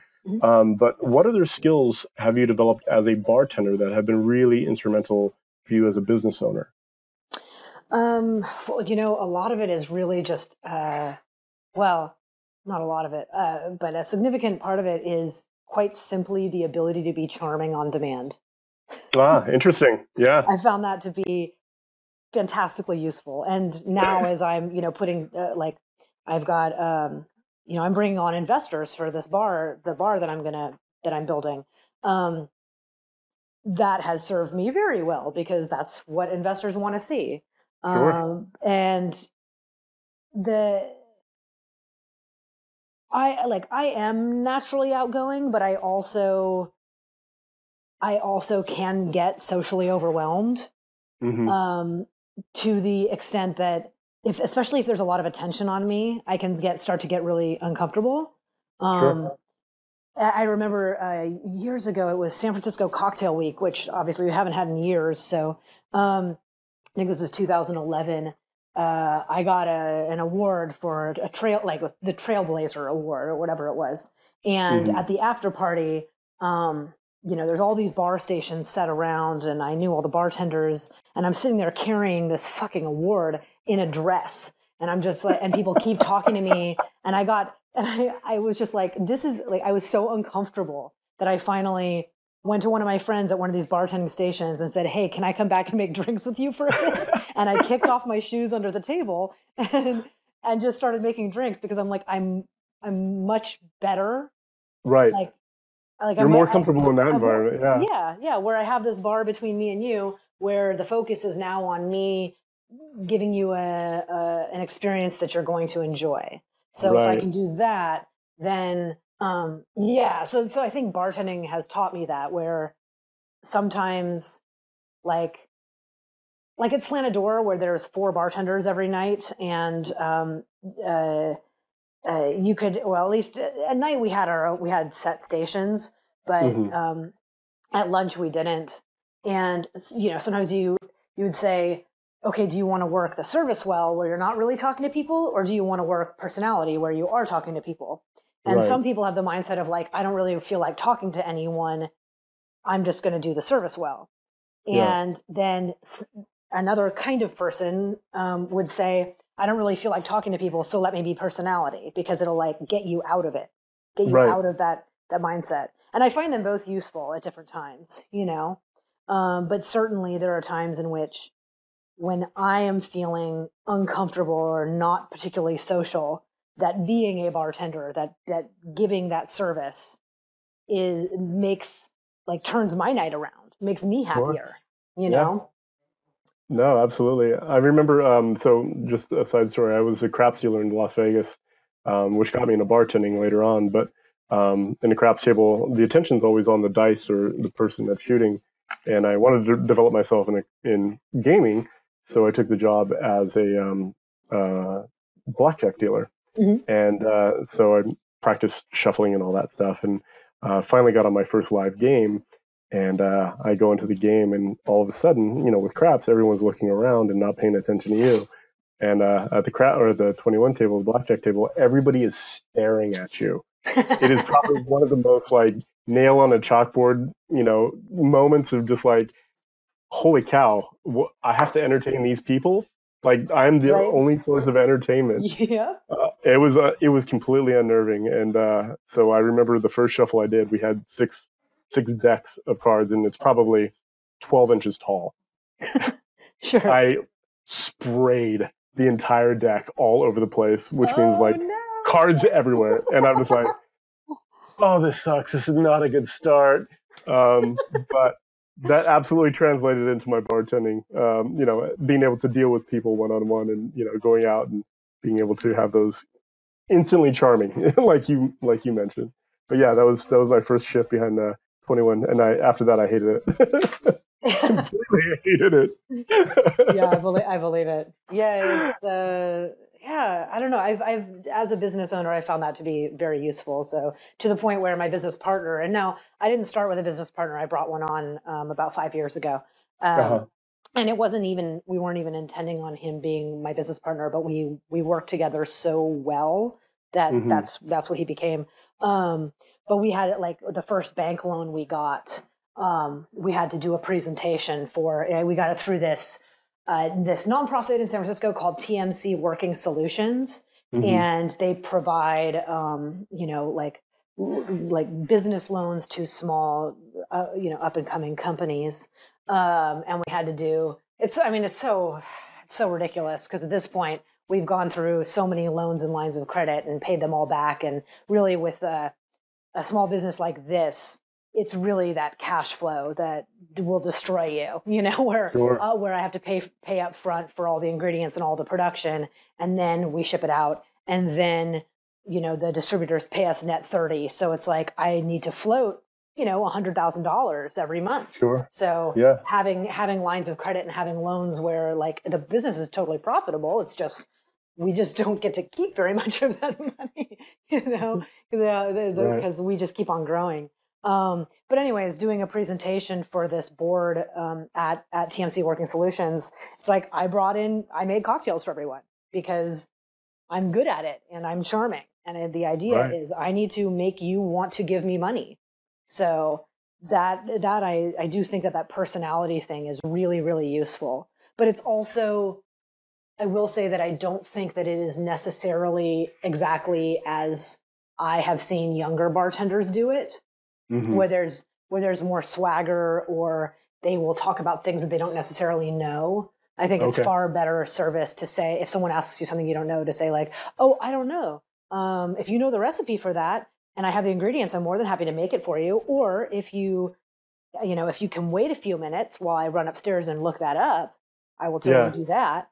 But what other skills have you developed as a bartender that have been really instrumental for you as a business owner? Well, a lot of it is really just, not a lot of it, but a significant part of it is quite simply the ability to be charming on demand. Interesting. Yeah. I found that to be fantastically useful. And now as I'm, putting, I've got, I'm bringing on investors for this bar, the bar that I'm building. That has served me very well because that's what investors want to see. Sure. And I am naturally outgoing, but I also can get socially overwhelmed, to the extent that especially if there's a lot of attention on me, I can start to get really uncomfortable. Sure. I remember years ago, it was San Francisco Cocktail Week, which obviously we haven't had in years. So I think this was 2011. I got an award for a trail, like the Trailblazer Award or whatever it was. And at the after party, there's all these bar stations set around, and I knew all the bartenders, and I'm sitting there carrying this fucking award in a dress. And I'm just like, and people keep talking to me, and I was just like, this is like, I was so uncomfortable that I finally went to one of my friends at one of these bartending stations and said, hey, can I come back and make drinks with you for a bit? And I kicked off my shoes under the table and just started making drinks because I'm like, I'm much better. Right. Like you're more comfortable in that environment. Yeah. Where I have this bar between me and you, where the focus is now on me giving you an experience that you're going to enjoy. So if I can do that, then So I think bartending has taught me that, where sometimes like at Slanador, where there's 4 bartenders every night, and you could, well, at least at night we had set stations, but at lunch we didn't. And sometimes you would say, okay, do you want to work the service well, where you're not really talking to people, or do you want to work personality, where you are talking to people? And some people have the mindset of like, I don't really feel like talking to anyone. I'm just going to do the service well. And then another kind of person would say, I don't really feel like talking to people, so let me be personality, because it'll like get you out of it, get you out of that mindset. And I find them both useful at different times, but certainly there are times in which when I am feeling uncomfortable or not particularly social, that being a bartender, that giving that service turns my night around, makes me happier, you know? No, absolutely. I remember, so just a side story, I was a craps dealer in Las Vegas, which got me into bartending later on. But in a craps table, the attention's always on the dice or the person that's shooting. And I wanted to develop myself in gaming, so I took the job as a blackjack dealer. Mm-hmm. And so I practiced shuffling and all that stuff, and finally got on my first live game. And I go into the game, and all of a sudden, with craps, everyone's looking around and not paying attention to you. And at the 21 table, the blackjack table, everybody is staring at you. It is probably one of the most like nail on a chalkboard, moments of just like, holy cow, I have to entertain these people. Like I'm the only source of entertainment. Yeah. It was completely unnerving. And so I remember the first shuffle I did, we had six decks of cards, and it's probably 12 inches tall. Sure. I sprayed the entire deck all over the place, which means like cards everywhere. And I'm just like, oh, this sucks. This is not a good start. But that absolutely translated into my bartending, being able to deal with people one-on-one and, going out and being able to have those instantly charming, like you mentioned. But yeah, that was my first shift behind 21. And after that, I hated it. Completely hated it. Yeah, I believe it. Yeah, it's I don't know. I've as a business owner, I found that to be very useful. So to the point where my business partner, and now I didn't start with a business partner. I brought one on about 5 years ago. And we weren't even intending on him being my business partner, but we worked together so well that that's what he became. But we had like the first bank loan we got. We had to do a presentation we got it through this nonprofit in San Francisco called TMC Working Solutions. And they provide, like business loans to small, up and coming companies. And we had to do, it's so ridiculous because at this point we've gone through so many loans and lines of credit and paid them all back. And really with a small business like this, it's really that cash flow that will destroy you, where I have to pay up front for all the ingredients and all the production, and then we ship it out, and then, the distributors pay us net 30. So it's like, I need to float, $100,000 every month. Sure. So having lines of credit and having loans where like the business is totally profitable, it's just, we just don't get to keep very much of that money, because we just keep on growing. But anyways, doing a presentation for this board at TMC Working Solutions, it's like I made cocktails for everyone because I'm good at it and I'm charming. And the idea is I need to make you want to give me money. So that I do think that personality thing is really, really useful. But it's also, I will say that I don't think that it is necessarily exactly as I have seen younger bartenders do it. Where there's more swagger, or they will talk about things that they don't necessarily know. I think it's far better service to say, if someone asks you something you don't know, to say like, oh, I don't know. If you know the recipe for that and I have the ingredients, I'm more than happy to make it for you. Or if you can wait a few minutes while I run upstairs and look that up, I will totally do that.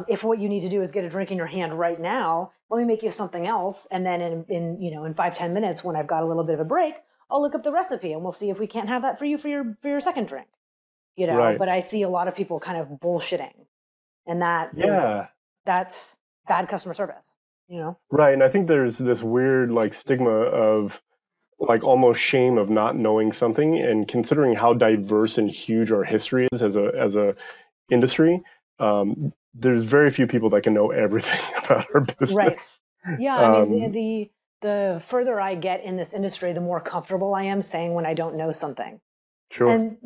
If what you need to do is get a drink in your hand right now, let me make you something else. And then in 5-10 minutes, when I've got a little bit of a break, I'll look up the recipe and we'll see if we can't have that for you for your second drink, but I see a lot of people kind of bullshitting, and that's bad customer service, Right. And I think there's this weird like stigma of like almost shame of not knowing something, and considering how diverse and huge our history is as a industry, there's very few people that can know everything about our business. Right. Yeah. I mean, the further I get in this industry, the more comfortable I am saying when I don't know something. Sure. And,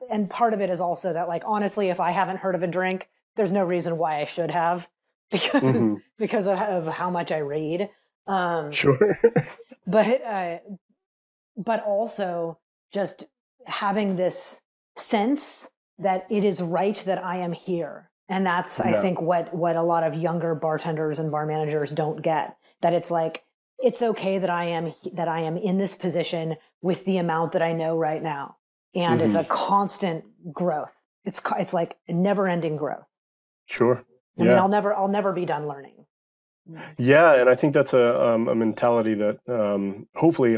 and part of it is also that, like, honestly, if I haven't heard of a drink, there's no reason why I should have, because of how much I read. Sure. But also just having this sense that it is right that I am here. And that's, I think, what a lot of younger bartenders and bar managers don't get, that it's like, it's okay that I am in this position with the amount that I know right now. And it's a constant growth. It's like never ending growth. Sure. I mean, I'll never be done learning. Yeah, and I think that's a mentality that hopefully,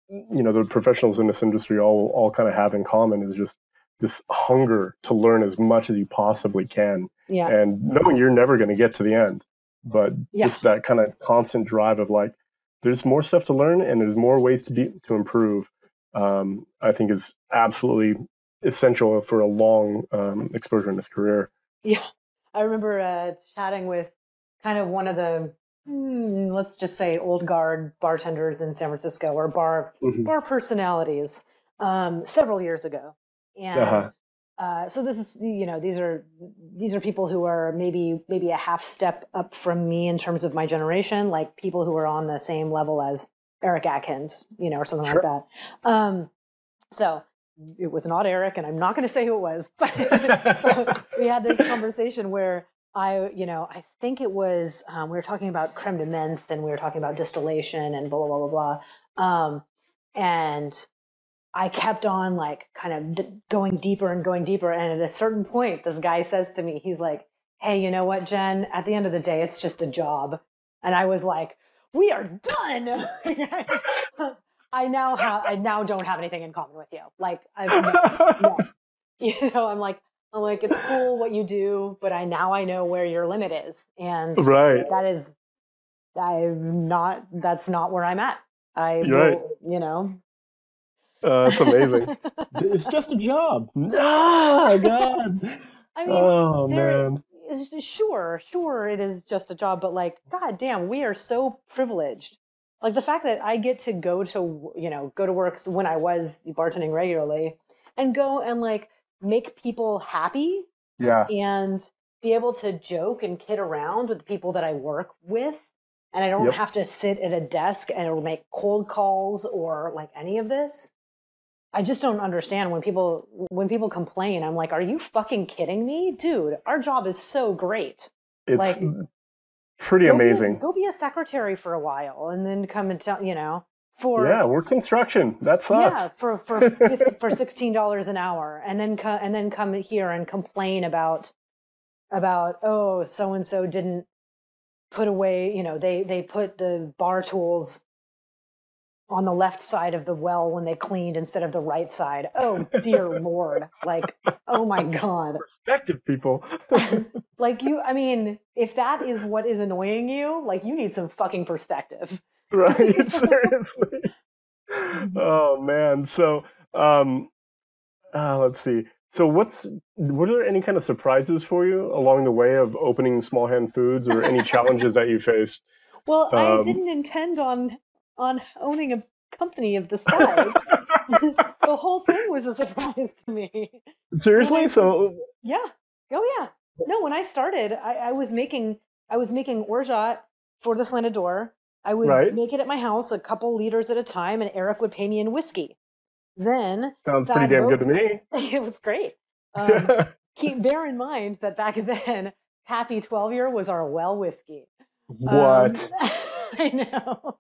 the professionals in this industry all kind of have in common, is just this hunger to learn as much as you possibly can, Yeah. and knowing you're never going to get to the end, but Yeah. just that kind of constant drive of like, there's more stuff to learn and there's more ways to improve. I think is absolutely essential for a long exposure in this career. Yeah. I remember chatting with kind of one of the, let's just say, old guard bartenders in San Francisco, or bar personalities, several years ago. And so this is, these are people who are maybe a half step up from me in terms of my generation, like people who are on the same level as Eric Atkins, or something like that. So it was not Eric, and I'm not going to say who it was, but we had this conversation where I think it was, we were talking about creme de menthe, and we were talking about distillation and blah, blah, blah, blah. And I kept on like kind of going deeper and going deeper. And at a certain point, this guy says to me, he's like, "Hey, you know what, Jen, at the end of the day, it's just a job." And I was like, "We are done." I now don't have anything in common with you. Like, no. I'm like, it's cool what you do, but I know where your limit is. And right. that's not where I'm at. It's amazing. It's just a job. Ah, God. I mean, man. Sure, it is just a job, but like, God damn, we are so privileged. Like the fact that I get to go to work when I was bartending regularly, and go and like make people happy. Yeah. And be able to joke and kid around with the people that I work with. And I don't have to sit at a desk and make cold calls or like any of this. I just don't understand when people complain. I'm like, are you fucking kidding me? Dude, our job is so great. It's like pretty amazing. Go be a secretary for a while and then come and tell, we're construction. That sucks. Yeah, for $16 an hour, and then come here and complain about oh, so and so didn't put away, they put the bar tools on the left side of the well when they cleaned instead of the right side. Oh dear Lord. Like, oh my God. Perspective, people. If that is what is annoying you, like, you need some fucking perspective. Right, seriously. Oh man. So let's see. So were there any kind of surprises for you along the way of opening Small Hand Foods, or any challenges that you faced? Well, I didn't intend on owning a company of this size. The whole thing was a surprise to me. Seriously? Yeah. Oh yeah. No, when I started, I was making orgeat for the slanted door. I would make it at my house, a couple liters at a time, and Eric would pay me in whiskey. Then sounds pretty damn good to me. It was great. Bear in mind that back then, Happy 12-year was our well whiskey. What? I know.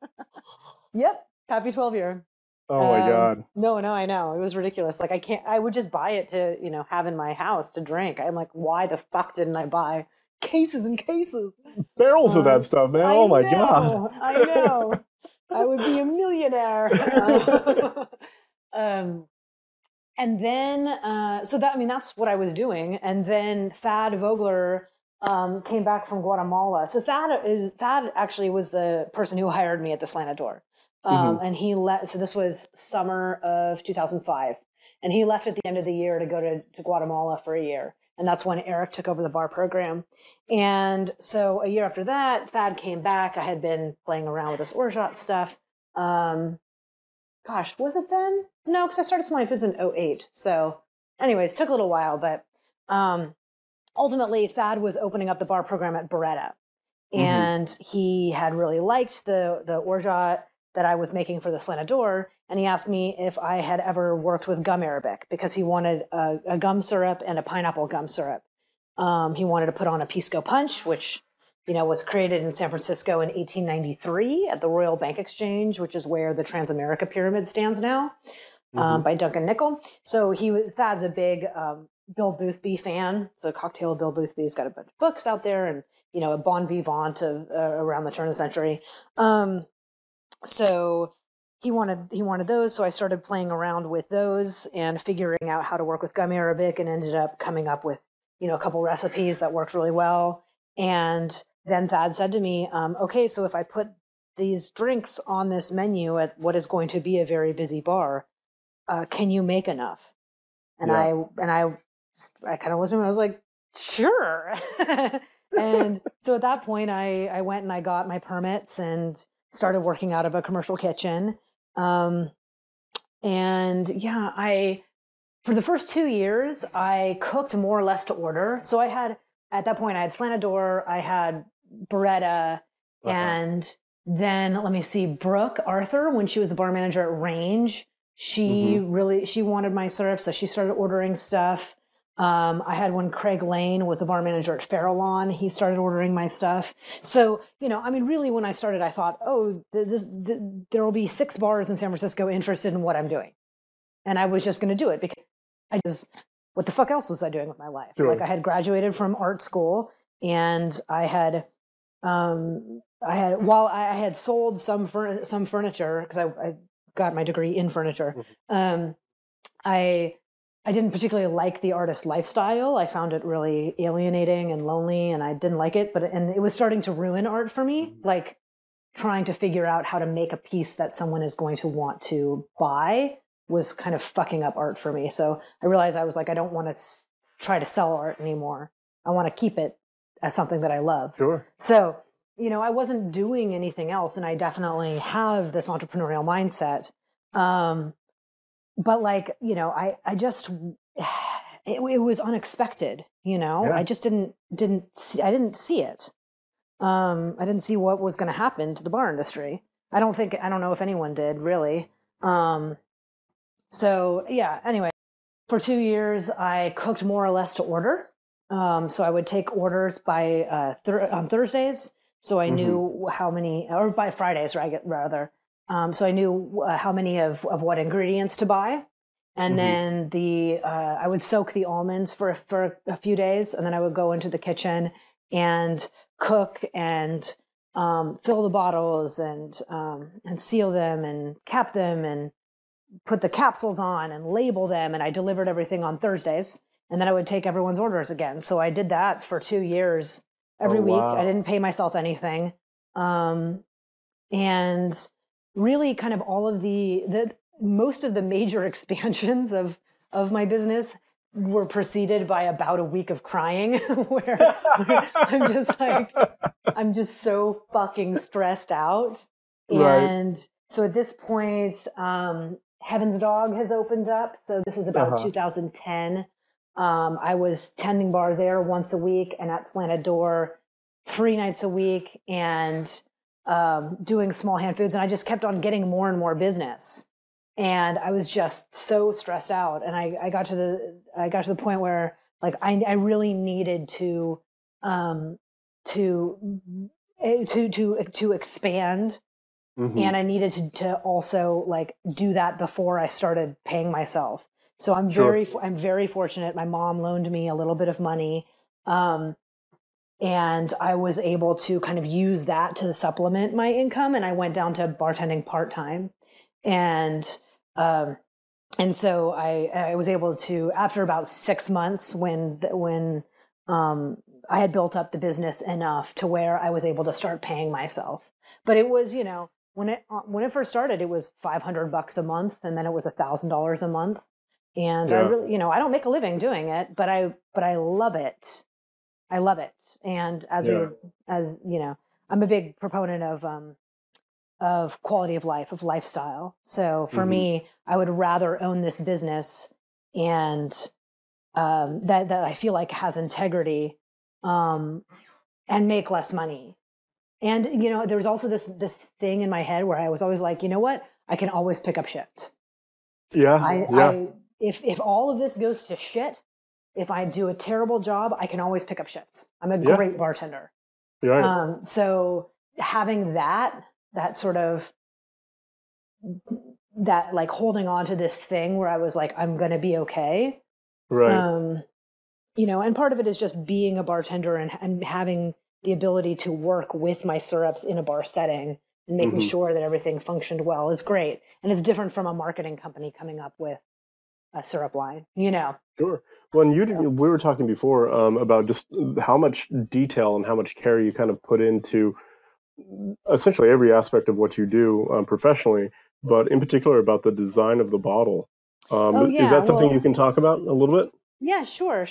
Yep, Happy 12-year. Oh my God. No, I know. It was ridiculous. Like, I would just buy it to, have in my house to drink. I'm like, why the fuck didn't I buy cases and cases? Barrels of that stuff, man. Oh my God. I know. I would be a millionaire. And then, that's what I was doing. And then Thad Vogler came back from Guatemala. So Thad actually was the person who hired me at the Slanted Door. And he left. So this was summer of 2005, and he left at the end of the year to go to Guatemala for a year. And that's when Eric took over the bar program. And so a year after that, Thad came back. I had been playing around with this orgeat stuff. Gosh, was it then? No, because I started Small Hand Foods in 2008. So anyways, took a little while, but ultimately Thad was opening up the bar program at Beretta. And he had really liked the orgeat that I was making for the Slanted Door, and he asked me if I had ever worked with gum arabic, because he wanted a gum syrup and a pineapple gum syrup. He wanted to put on a pisco punch, which was created in San Francisco in 1893 at the Royal Bank Exchange, which is where the Transamerica Pyramid stands now, by Duncan Nickel. So Thad's a big Bill Boothby fan. So Cocktail Bill Boothby's got a bunch of books out there, and a bon vivant of around the turn of the century. So he wanted those. So I started playing around with those and figuring out how to work with gum arabic, and ended up coming up with a couple recipes that worked really well. And then Thad said to me, okay, so if I put these drinks on this menu at what is going to be a very busy bar, can you make enough? And I kind of looked at him and I was like, sure. And so at that point I went and I got my permits and started working out of a commercial kitchen. And yeah, for the first 2 years, I cooked more or less to order. So at that point I had Slanador, I had Beretta, and then let me see, Brooke Arthur, when she was the bar manager at Range, she wanted my syrup, so she started ordering stuff. I had when Craig Lane was the bar manager at Farallon, he started ordering my stuff. So, really when I started, I thought, there will be 6 bars in San Francisco interested in what I'm doing. And I was just going to do it because what the fuck else was I doing with my life? Sure. Like I had graduated from art school, and I had sold some furniture because I got my degree in furniture. I didn't particularly like the artist lifestyle. I found it really alienating and lonely, and I didn't like it. And it was starting to ruin art for me, like trying to figure out how to make a piece that someone is going to want to buy was kind of fucking up art for me. So I realized I was like, I don't want to try to sell art anymore. I want to keep it as something that I love. Sure. So, I wasn't doing anything else, and I definitely have this entrepreneurial mindset. But like, I just, it was unexpected, Yeah. I just didn't see it. I didn't see what was going to happen to the bar industry. I don't know if anyone did really. So yeah, anyway, for 2 years, I cooked more or less to order. So I would take orders by, on Thursdays. So I knew how many, or by Fridays, rather. So I knew how many of what ingredients to buy. And then I would soak the almonds for a few days, and then I would go into the kitchen and cook and fill the bottles and seal them and cap them and put the capsules on and label them. And I delivered everything on Thursdays, and then I would take everyone's orders again. So I did that for 2 years every week. Wow. I didn't pay myself anything. And really kind of all of most of the major expansions of my business were preceded by about a week of crying where I'm just so fucking stressed out. Right. And so at this point, Heaven's Dog has opened up. So this is about 2010. I was tending bar there once a week, and at Slanted Door 3 nights a week, and doing small hand foods. And I just kept on getting more and more business. And I was just so stressed out. And I got to the point where like I really needed to expand. And I needed to also like do that before I started paying myself. So I'm very fortunate. My mom loaned me a little bit of money. And I was able to kind of use that to supplement my income. And I went down to bartending part-time. And so I was able to, after about 6 months when I had built up the business enough to where I was able to start paying myself. But it was, when it first started, it was $500 a month, and then it was $1,000 a month. And I really, I don't make a living doing it, but I love it. I love it. And I'm a big proponent of quality of life, of lifestyle. So for me, I would rather own this business and that I feel like has integrity and make less money. And, there was also this thing in my head where I was always like, you know what? I can always pick up shifts. Yeah. If all of this goes to shit, if I do a terrible job, I can always pick up shifts. I'm a great bartender. Yeah. So having that sort of, that like holding on to this thing where I was like, I'm going to be okay. Right. and part of it is just being a bartender and having the ability to work with my syrups in a bar setting and making sure that everything functioned well is great. And it's different from a marketing company coming up with a syrup line, Sure. Well, and we were talking before about just how much detail and how much care you kind of put into essentially every aspect of what you do professionally, but in particular about the design of the bottle. Is that something you can talk about a little bit? Yeah, sure.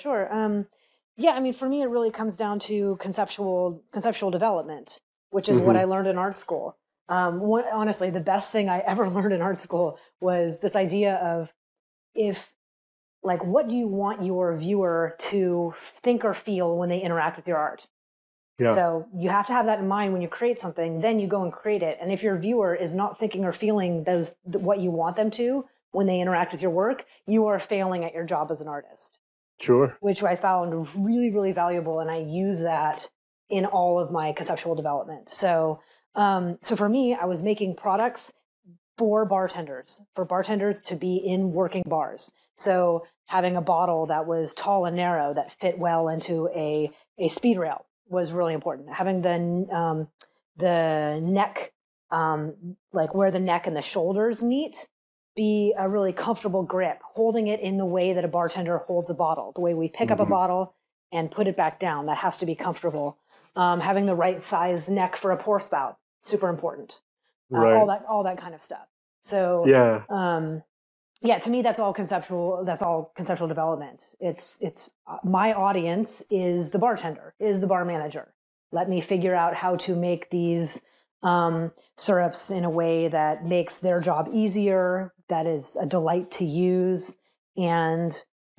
Yeah, I mean, for me, it really comes down to conceptual development, which is what I learned in art school. Honestly, the best thing I ever learned in art school was this idea of what do you want your viewer to think or feel when they interact with your art? Yeah. So you have to have that in mind when you create something, then you go and create it. And if your viewer is not thinking or feeling what you want them to when they interact with your work, you are failing at your job as an artist. Sure. Which I found really, really valuable. And I use that in all of my conceptual development. So for me, I was making products for bartenders to be in working bars. So having a bottle that was tall and narrow that fit well into a speed rail was really important. Having the neck, where the neck and the shoulders meet, be a really comfortable grip, holding it in the way that a bartender holds a bottle, the way we pick up a bottle and put it back down. That has to be comfortable. Having the right size neck for a pour spout, super important. Right. All that kind of stuff. So to me, that's all conceptual. That's all conceptual development. It's my audience is the bartender, is the bar manager. Let me figure out how to make these syrups in a way that makes their job easier, that is a delight to use. And,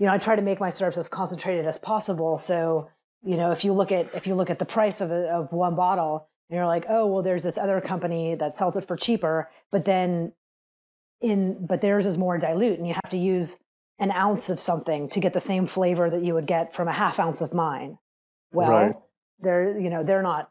I try to make my syrups as concentrated as possible. So, if you look at the price of one bottle and you're like, oh, well, there's this other company that sells it for cheaper, but theirs is more dilute and you have to use an ounce of something to get the same flavor that you would get from a half ounce of mine. Well, they're not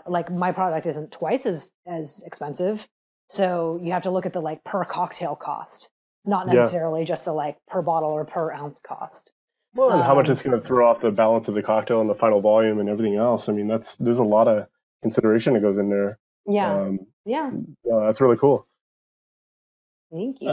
like my product isn't twice as expensive. So you have to look at the per cocktail cost, not necessarily just the per bottle or per ounce cost. Well, and how much it's going to throw off the balance of the cocktail and the final volume and everything else. I mean, there's a lot of consideration that goes in there. Yeah. That's really cool. Thank you.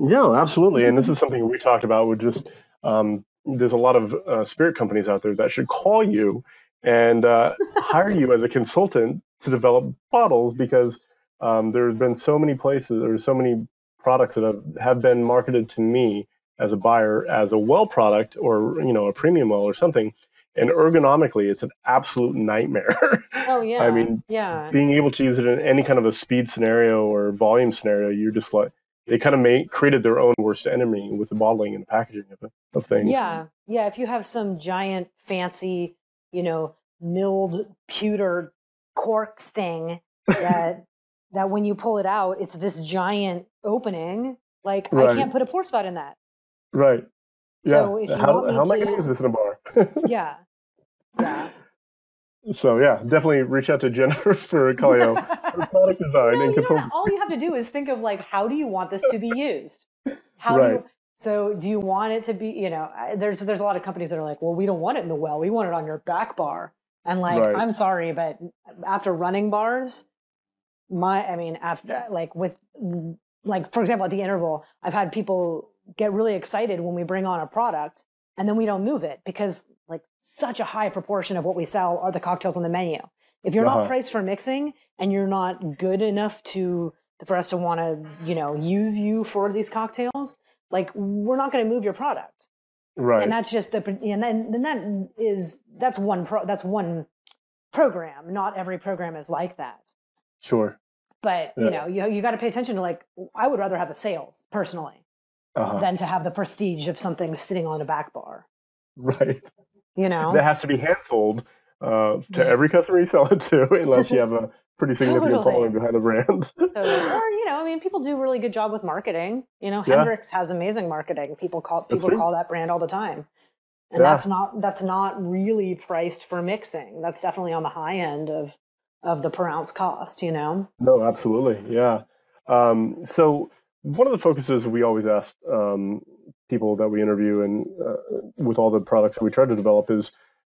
Yeah, absolutely. And this is something we talked about with just, there's a lot of spirit companies out there that should call you and hire you as a consultant to develop bottles, because there's been so many places or so many products that have been marketed to me as a buyer as a well product or, a premium well or something. And ergonomically, it's an absolute nightmare. Oh, yeah. I mean, being able to use it in any kind of a speed scenario or volume scenario, you're just they kind of created their own worst enemy with the bottling and the packaging of things. Yeah. Yeah. If you have some giant fancy, milled pewter cork thing that when you pull it out, it's this giant opening. I can't put a pour spout in that. Right. So if you how am I going to use this in a bar? Yeah. So definitely reach out to Jennifer for Collieau for product design and consulting. All you have to do is think of how do you want this to be used? Do you want it to be, there's a lot of companies that are like, well, we don't want it in the well. We want it on your back bar. And I'm sorry, but after running bars, for example, at the interval, I've had people get really excited when we bring on a product and then we don't move it because such a high proportion of what we sell are the cocktails on the menu. If you're not priced for mixing and you're not good enough for us to want to, use you for these cocktails, we're not going to move your product. Right. And that's just that's one program. Not every program is like that. Sure. But, you got to pay attention to I would rather have the sales personally than to have the prestige of something sitting on a back bar. Right. That has to be hand-sold to every customer you sell it to, unless you have a pretty significant following behind the brand. Or, people do a really good job with marketing. Hendrix has amazing marketing. People call that brand all the time. And that's not really priced for mixing. That's definitely on the high end of the per ounce cost, No, absolutely. Yeah. So one of the focuses we always ask people that we interview and with all the products that we try to develop is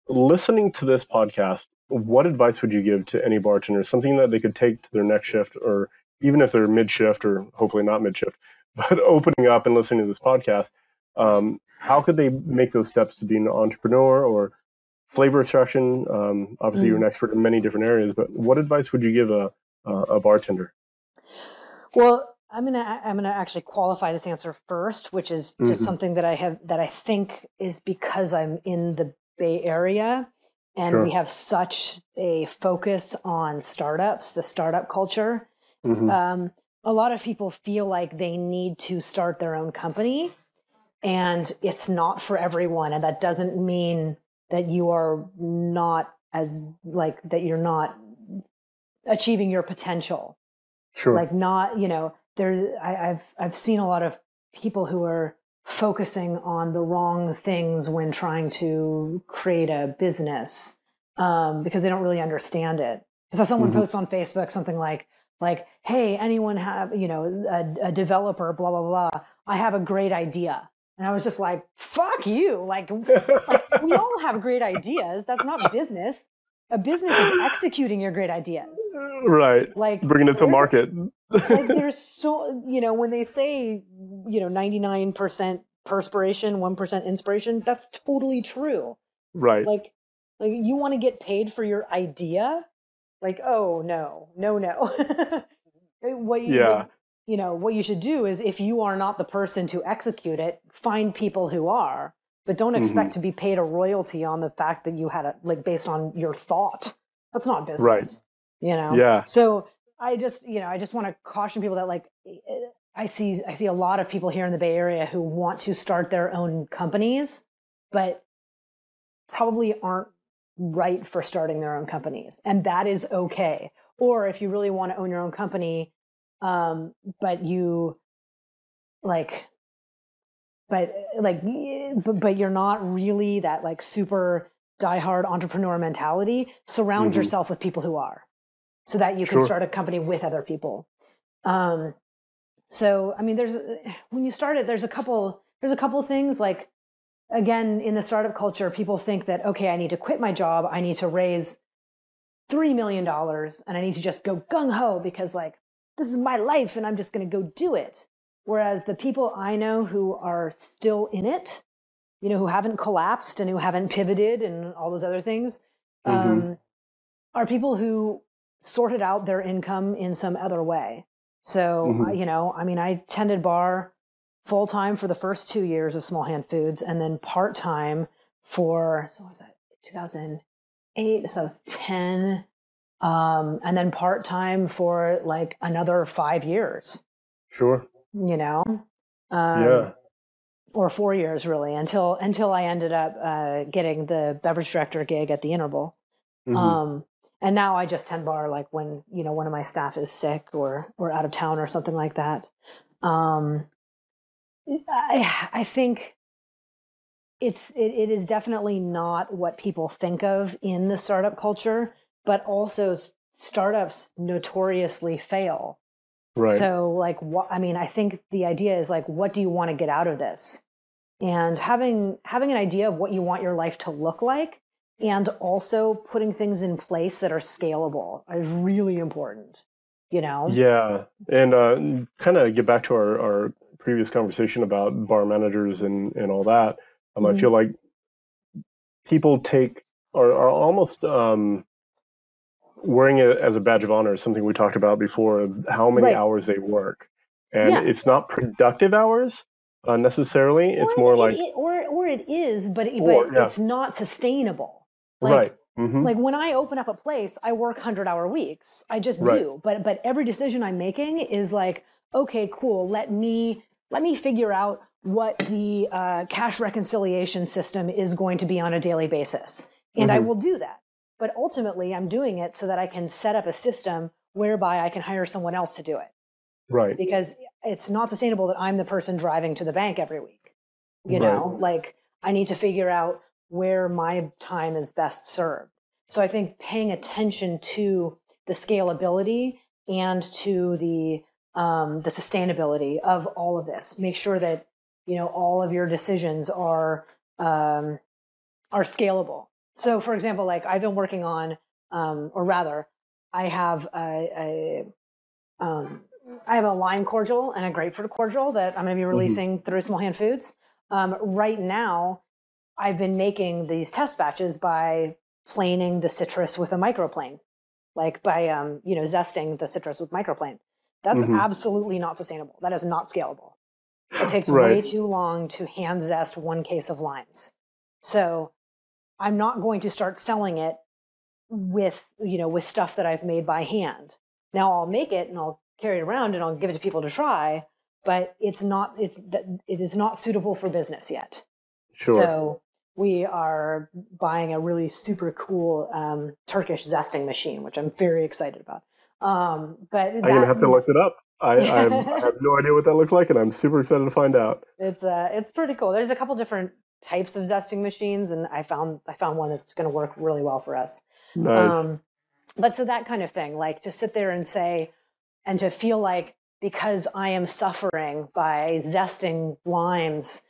listening to this podcast. What advice would you give to any bartender? Something that they could take to their next shift, or even if they're mid shift, or hopefully not mid shift, but opening up and listening to this podcast. How could they make those steps to being an entrepreneur or flavor extraction? Obviously, you're an expert in many different areas, but what advice would you give a bartender? Well, I'm gonna actually qualify this answer first, which is just something that I think is because I'm in the Bay Area and we have such a focus on startups, the startup culture. A lot of people feel like they need to start their own company, and it's not for everyone. And that doesn't mean that you are not that you're not achieving your potential. Sure. Like not, I've seen a lot of people who are focusing on the wrong things when trying to create a business, because they don't really understand it. I saw someone post on Facebook something like, hey, anyone have, a developer, blah, blah, blah. I have a great idea. And I was just like, fuck you. Like we all have great ideas. That's not business. A business is executing your great ideas. Right. Like bringing it to market. Like there's so, when they say, 99% perspiration, 1% inspiration, that's totally true. Right. Like you want to get paid for your idea? Like, oh, no. What you should do is, if you are not the person to execute it, find people who are, but don't expect to be paid a royalty on the fact that you had based on your thought. That's not business. Right. Yeah. So I just want to caution people that I see a lot of people here in the Bay Area who want to start their own companies, but probably aren't right for starting their own companies. And that is okay. Or if you really want to own your own company, but you're not really that super diehard entrepreneur mentality, surround yourself with people who are, so that you can start a company with other people. So, I mean, when you start it, there's a couple things. Like, again, in the startup culture, people think that, okay, I need to quit my job. I need to raise $3 million and I need to just go gung ho because this is my life and I'm just going to go do it. Whereas the people I know who are still in it, who haven't collapsed and who haven't pivoted and all those other things, are people who sorted out their income in some other way. So, I tended bar full time for the first 2 years of Small Hand Foods, and then part time for, so what was that, 2008? So I was 10. And then part time for another 5 years. Sure. Or 4 years really, until I ended up getting the beverage director gig at the Interval. And now I just tend bar when one of my staff is sick or out of town or something like that. I think it is definitely not what people think of in the startup culture, but also startups notoriously fail. Right. So I think the idea is what do you want to get out of this? And having an idea of what you want your life to look like, and also putting things in place that are scalable is really important, Yeah. And kind of get back to our previous conversation about bar managers and all that. I feel like people are almost wearing it as a badge of honor, something we talked about before, of how many hours they work. And it's not productive hours necessarily. It's more or it is, but it's not sustainable. Right. Like when I open up a place, I work 100-hour weeks. I just do. But every decision I'm making is okay, cool. Let me figure out what the cash reconciliation system is going to be on a daily basis. And I will do that. But ultimately, I'm doing it so that I can set up a system whereby I can hire someone else to do it. Right. Because it's not sustainable that I'm the person driving to the bank every week. I need to figure out where my time is best served. So I think paying attention to the scalability and to the sustainability of all of this, make sure that all of your decisions are scalable. So, for example, like I've been working on, or rather, I have a lime cordial and a grapefruit cordial that I'm going to be releasing through Small Hand Foods. Right now, I've been making these test batches by planing the citrus with a microplane, like by zesting the citrus with microplane. That's absolutely not sustainable. That is not scalable. It takes way too long to hand zest 1 case of limes. So I'm not going to start selling it with stuff that I've made by hand. Now I'll make it and I'll carry it around and I'll give it to people to try, but it is not suitable for business yet. Sure. So we are buying a really super cool Turkish zesting machine, which I'm very excited about. But I'm gonna have to look it up. I have no idea what that looks like, and I'm super excited to find out. It's pretty cool. There's a couple different types of zesting machines, and I found one that's going to work really well for us. Nice. But so that kind of thing, like to sit there and say, and to feel like because I am suffering by zesting limes,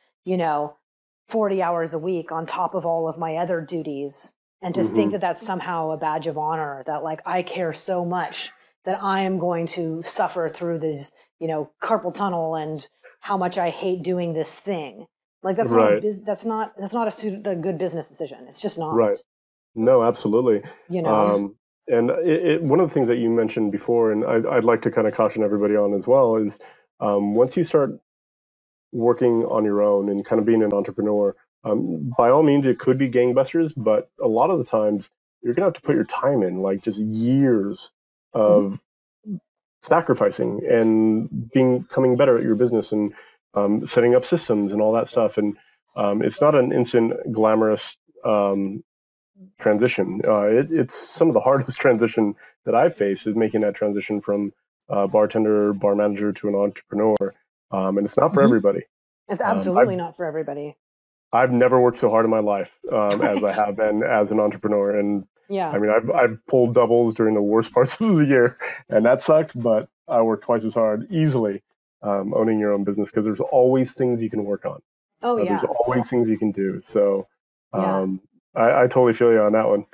40 hours a week on top of all of my other duties, and to think that that's somehow a badge of honor, that like I care so much that I am going to suffer through this, carpal tunnel and how much I hate doing this thing. Like that's not a good business decision. It's just not. Right. No, absolutely. And one of the things that you mentioned before, and I'd like to kind of caution everybody on as well, is once you start working on your own and kind of being an entrepreneur, by all means, it could be gangbusters, but a lot of the times you're going to have to put your time in, like just years of sacrificing and becoming better at your business and setting up systems and all that stuff. And it's not an instant glamorous transition. It's some of the hardest transition that I've faced is making that transition from bartender, bar manager to an entrepreneur. And it's not for everybody. It's absolutely not for everybody. I've never worked so hard in my life as I have been as an entrepreneur. And I mean, I've pulled doubles during the worst parts of the year, and that sucked, but I worked twice as hard easily owning your own business because there's always things you can work on. There's always things you can do. So I totally feel you on that one.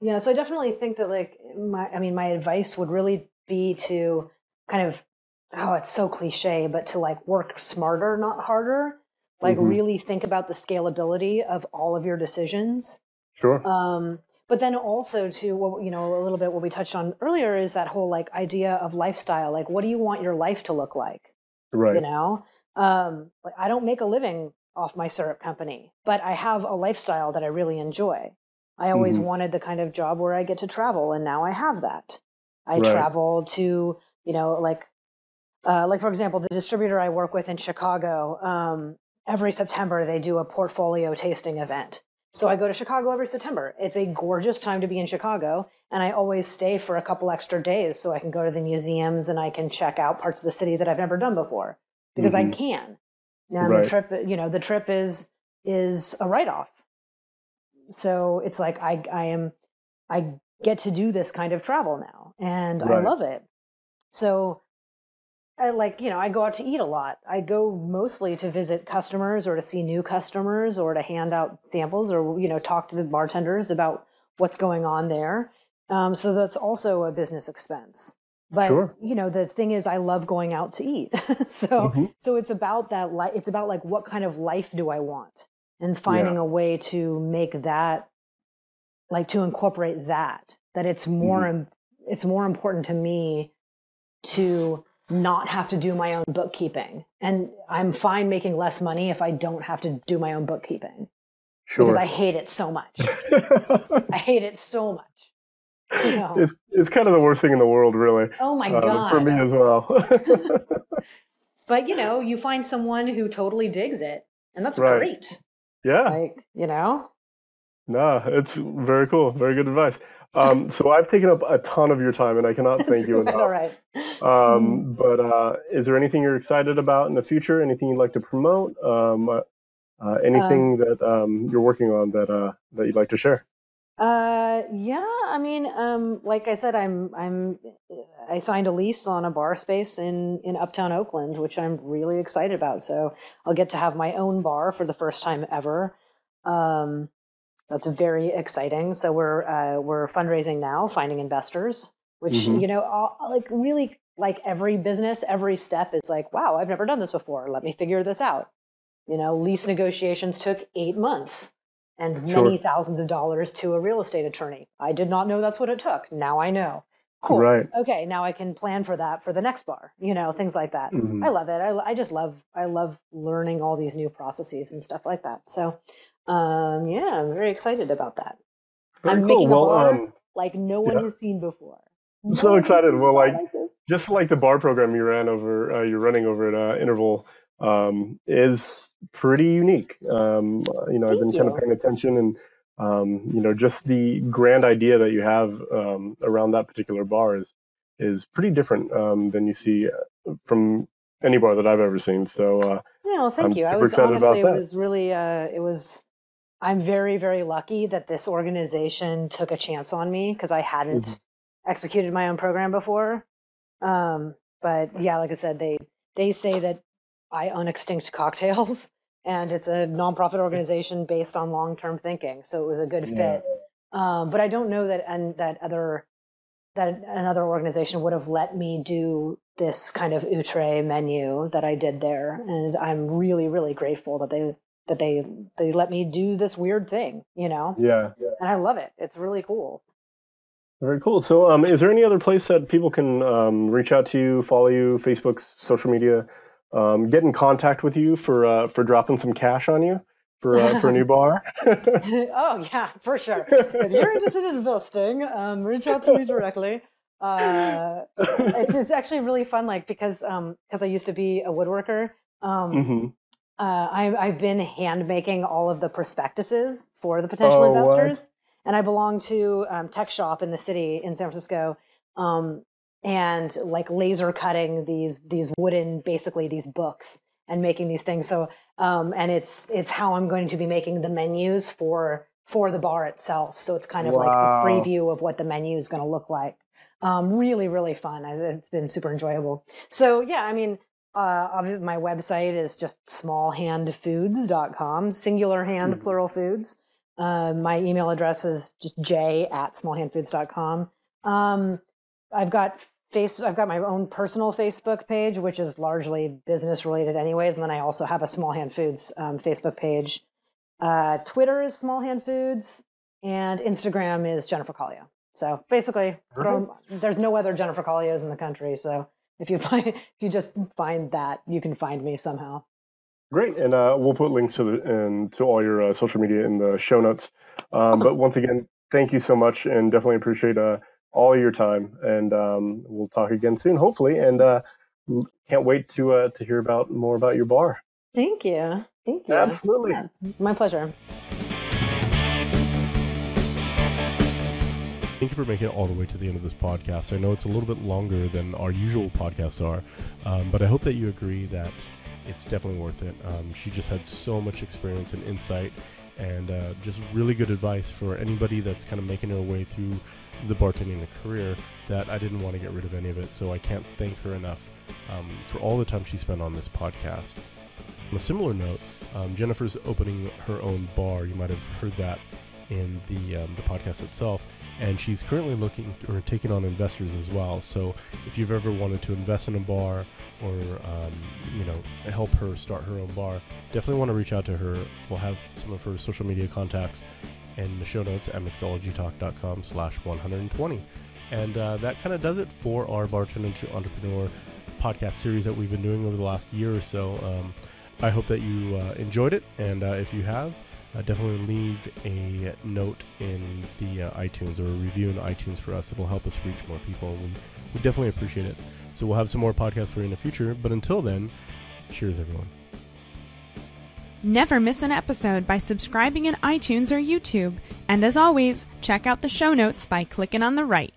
Yeah, so I definitely think that my advice would really be to kind of, it's so cliche, but to like work smarter, not harder. Like really think about the scalability of all of your decisions. Sure. But then also to a little bit what we touched on earlier is that whole like idea of lifestyle. Like, what do you want your life to look like? Right. Like I don't make a living off my syrup company, but I have a lifestyle that I really enjoy. I always wanted the kind of job where I get to travel, and now I have that. I travel to, like for example, the distributor I work with in Chicago, every September they do a portfolio tasting event. So I go to Chicago every September. It's a gorgeous time to be in Chicago, and I always stay for a couple extra days so I can go to the museums and I can check out parts of the city that I've never done before because I can. Now the trip is a write-off. So it's like I get to do this kind of travel now, and I love it. So I go out to eat a lot. I go mostly to visit customers or to see new customers or to hand out samples or, talk to the bartenders about what's going on there. So that's also a business expense. But, the thing is, I love going out to eat. So it's about that. It's about like, what kind of life do I want? And finding a way to make that, like to incorporate that it's more important to me to not have to do my own bookkeeping. And I'm fine making less money if I don't have to do my own bookkeeping. Sure. Because I hate it so much. I hate it so much. It's kind of the worst thing in the world, really. Oh my God. For me as well. But, you find someone who totally digs it, and that's great. Yeah. No, it's very cool. Very good advice. So I've taken up a ton of your time, and I cannot thank you enough. All right. But is there anything you're excited about in the future? Anything you'd like to promote? Anything that you're working on that you'd like to share? Yeah, I mean, like I said, I signed a lease on a bar space in Uptown Oakland, which I'm really excited about. So I'll get to have my own bar for the first time ever. That's very exciting. So we're fundraising now, finding investors, which, really, like every business, every step is like, wow, I've never done this before. Let me figure this out. Lease negotiations took 8 months. And many thousands of dollars to a real estate attorney. I did not know that's what it took. Now I know. Cool. Right. Okay, now I can plan for that for the next bar. Things like that. I love it. I love learning all these new processes and stuff like that. So, I'm very excited about that. I'm making a bar like no one has seen before. So excited. Well, just like the bar program you're running over at Interval. Is pretty unique. I've been kind of paying attention, and just the grand idea that you have around that particular bar is pretty different than you see from any bar that I've ever seen. So, thank you. I was honestly, it was really, I'm very, very lucky that this organization took a chance on me because I hadn't executed my own program before. But yeah, like I said, they say that I own Extinct Cocktails, and it's a nonprofit organization based on long-term thinking. So it was a good fit. But I don't know that another organization would have let me do this kind of outre menu that I did there. And I'm really, really grateful that they let me do this weird thing, Yeah. And I love it. It's really cool. Very cool. So is there any other place that people can reach out to you, follow you, Facebook's social media, get in contact with you for dropping some cash on you for a new bar? Oh yeah, for sure. If you're interested in investing, reach out to me directly. It's actually really fun, because I used to be a woodworker. I've been hand making all of the prospectuses for the potential investors, and I belong to Tech Shop in the city in San Francisco. And laser cutting these wooden, basically these books, and making these things. So, and it's how I'm going to be making the menus for the bar itself. So it's kind of like a preview of what the menu is going to look like. Really, really fun. It's been super enjoyable. So yeah, I mean, my website is just smallhandfoods.com, singular hand, plural foods. My email address is just j@smallhandfoods.com. I've got my own personal Facebook page, which is largely business related anyways. And then I also have a Small Hand Foods Facebook page. Twitter is Small Hand Foods, and Instagram is Jennifer Collieau. So basically, there's no other Jennifer Collieaus in the country. So if you just find that, you can find me somehow. Great. And we'll put links to all your social media in the show notes. Awesome. But once again, thank you so much, and definitely appreciate all your time, and we'll talk again soon, hopefully, and can't wait to hear more about your bar. Thank you. Absolutely. Yeah, it's my pleasure. Thank you for making it all the way to the end of this podcast. I know it's a little bit longer than our usual podcasts are, but I hope that you agree that it's definitely worth it. She just had so much experience and insight, and just really good advice for anybody that's kind of making their way through the bartending career, that I didn't want to get rid of any of it. So I can't thank her enough for all the time she spent on this podcast. On a similar note, Jennifer's opening her own bar. You might have heard that in the podcast itself. And she's currently looking or taking on investors as well. So if you've ever wanted to invest in a bar or help her start her own bar, definitely want to reach out to her. We'll have some of her social media contacts in the show notes at mixologytalk.com/120. And that kind of does it for our Bartender to Entrepreneur podcast series that we've been doing over the last year or so. I hope that you enjoyed it, and if you have, definitely leave a note in the iTunes, or a review in iTunes for us. It will help us reach more people. We definitely appreciate it. So we'll have some more podcasts for you in the future, but until then, cheers everyone. Never miss an episode by subscribing in iTunes or YouTube. And as always, check out the show notes by clicking on the right.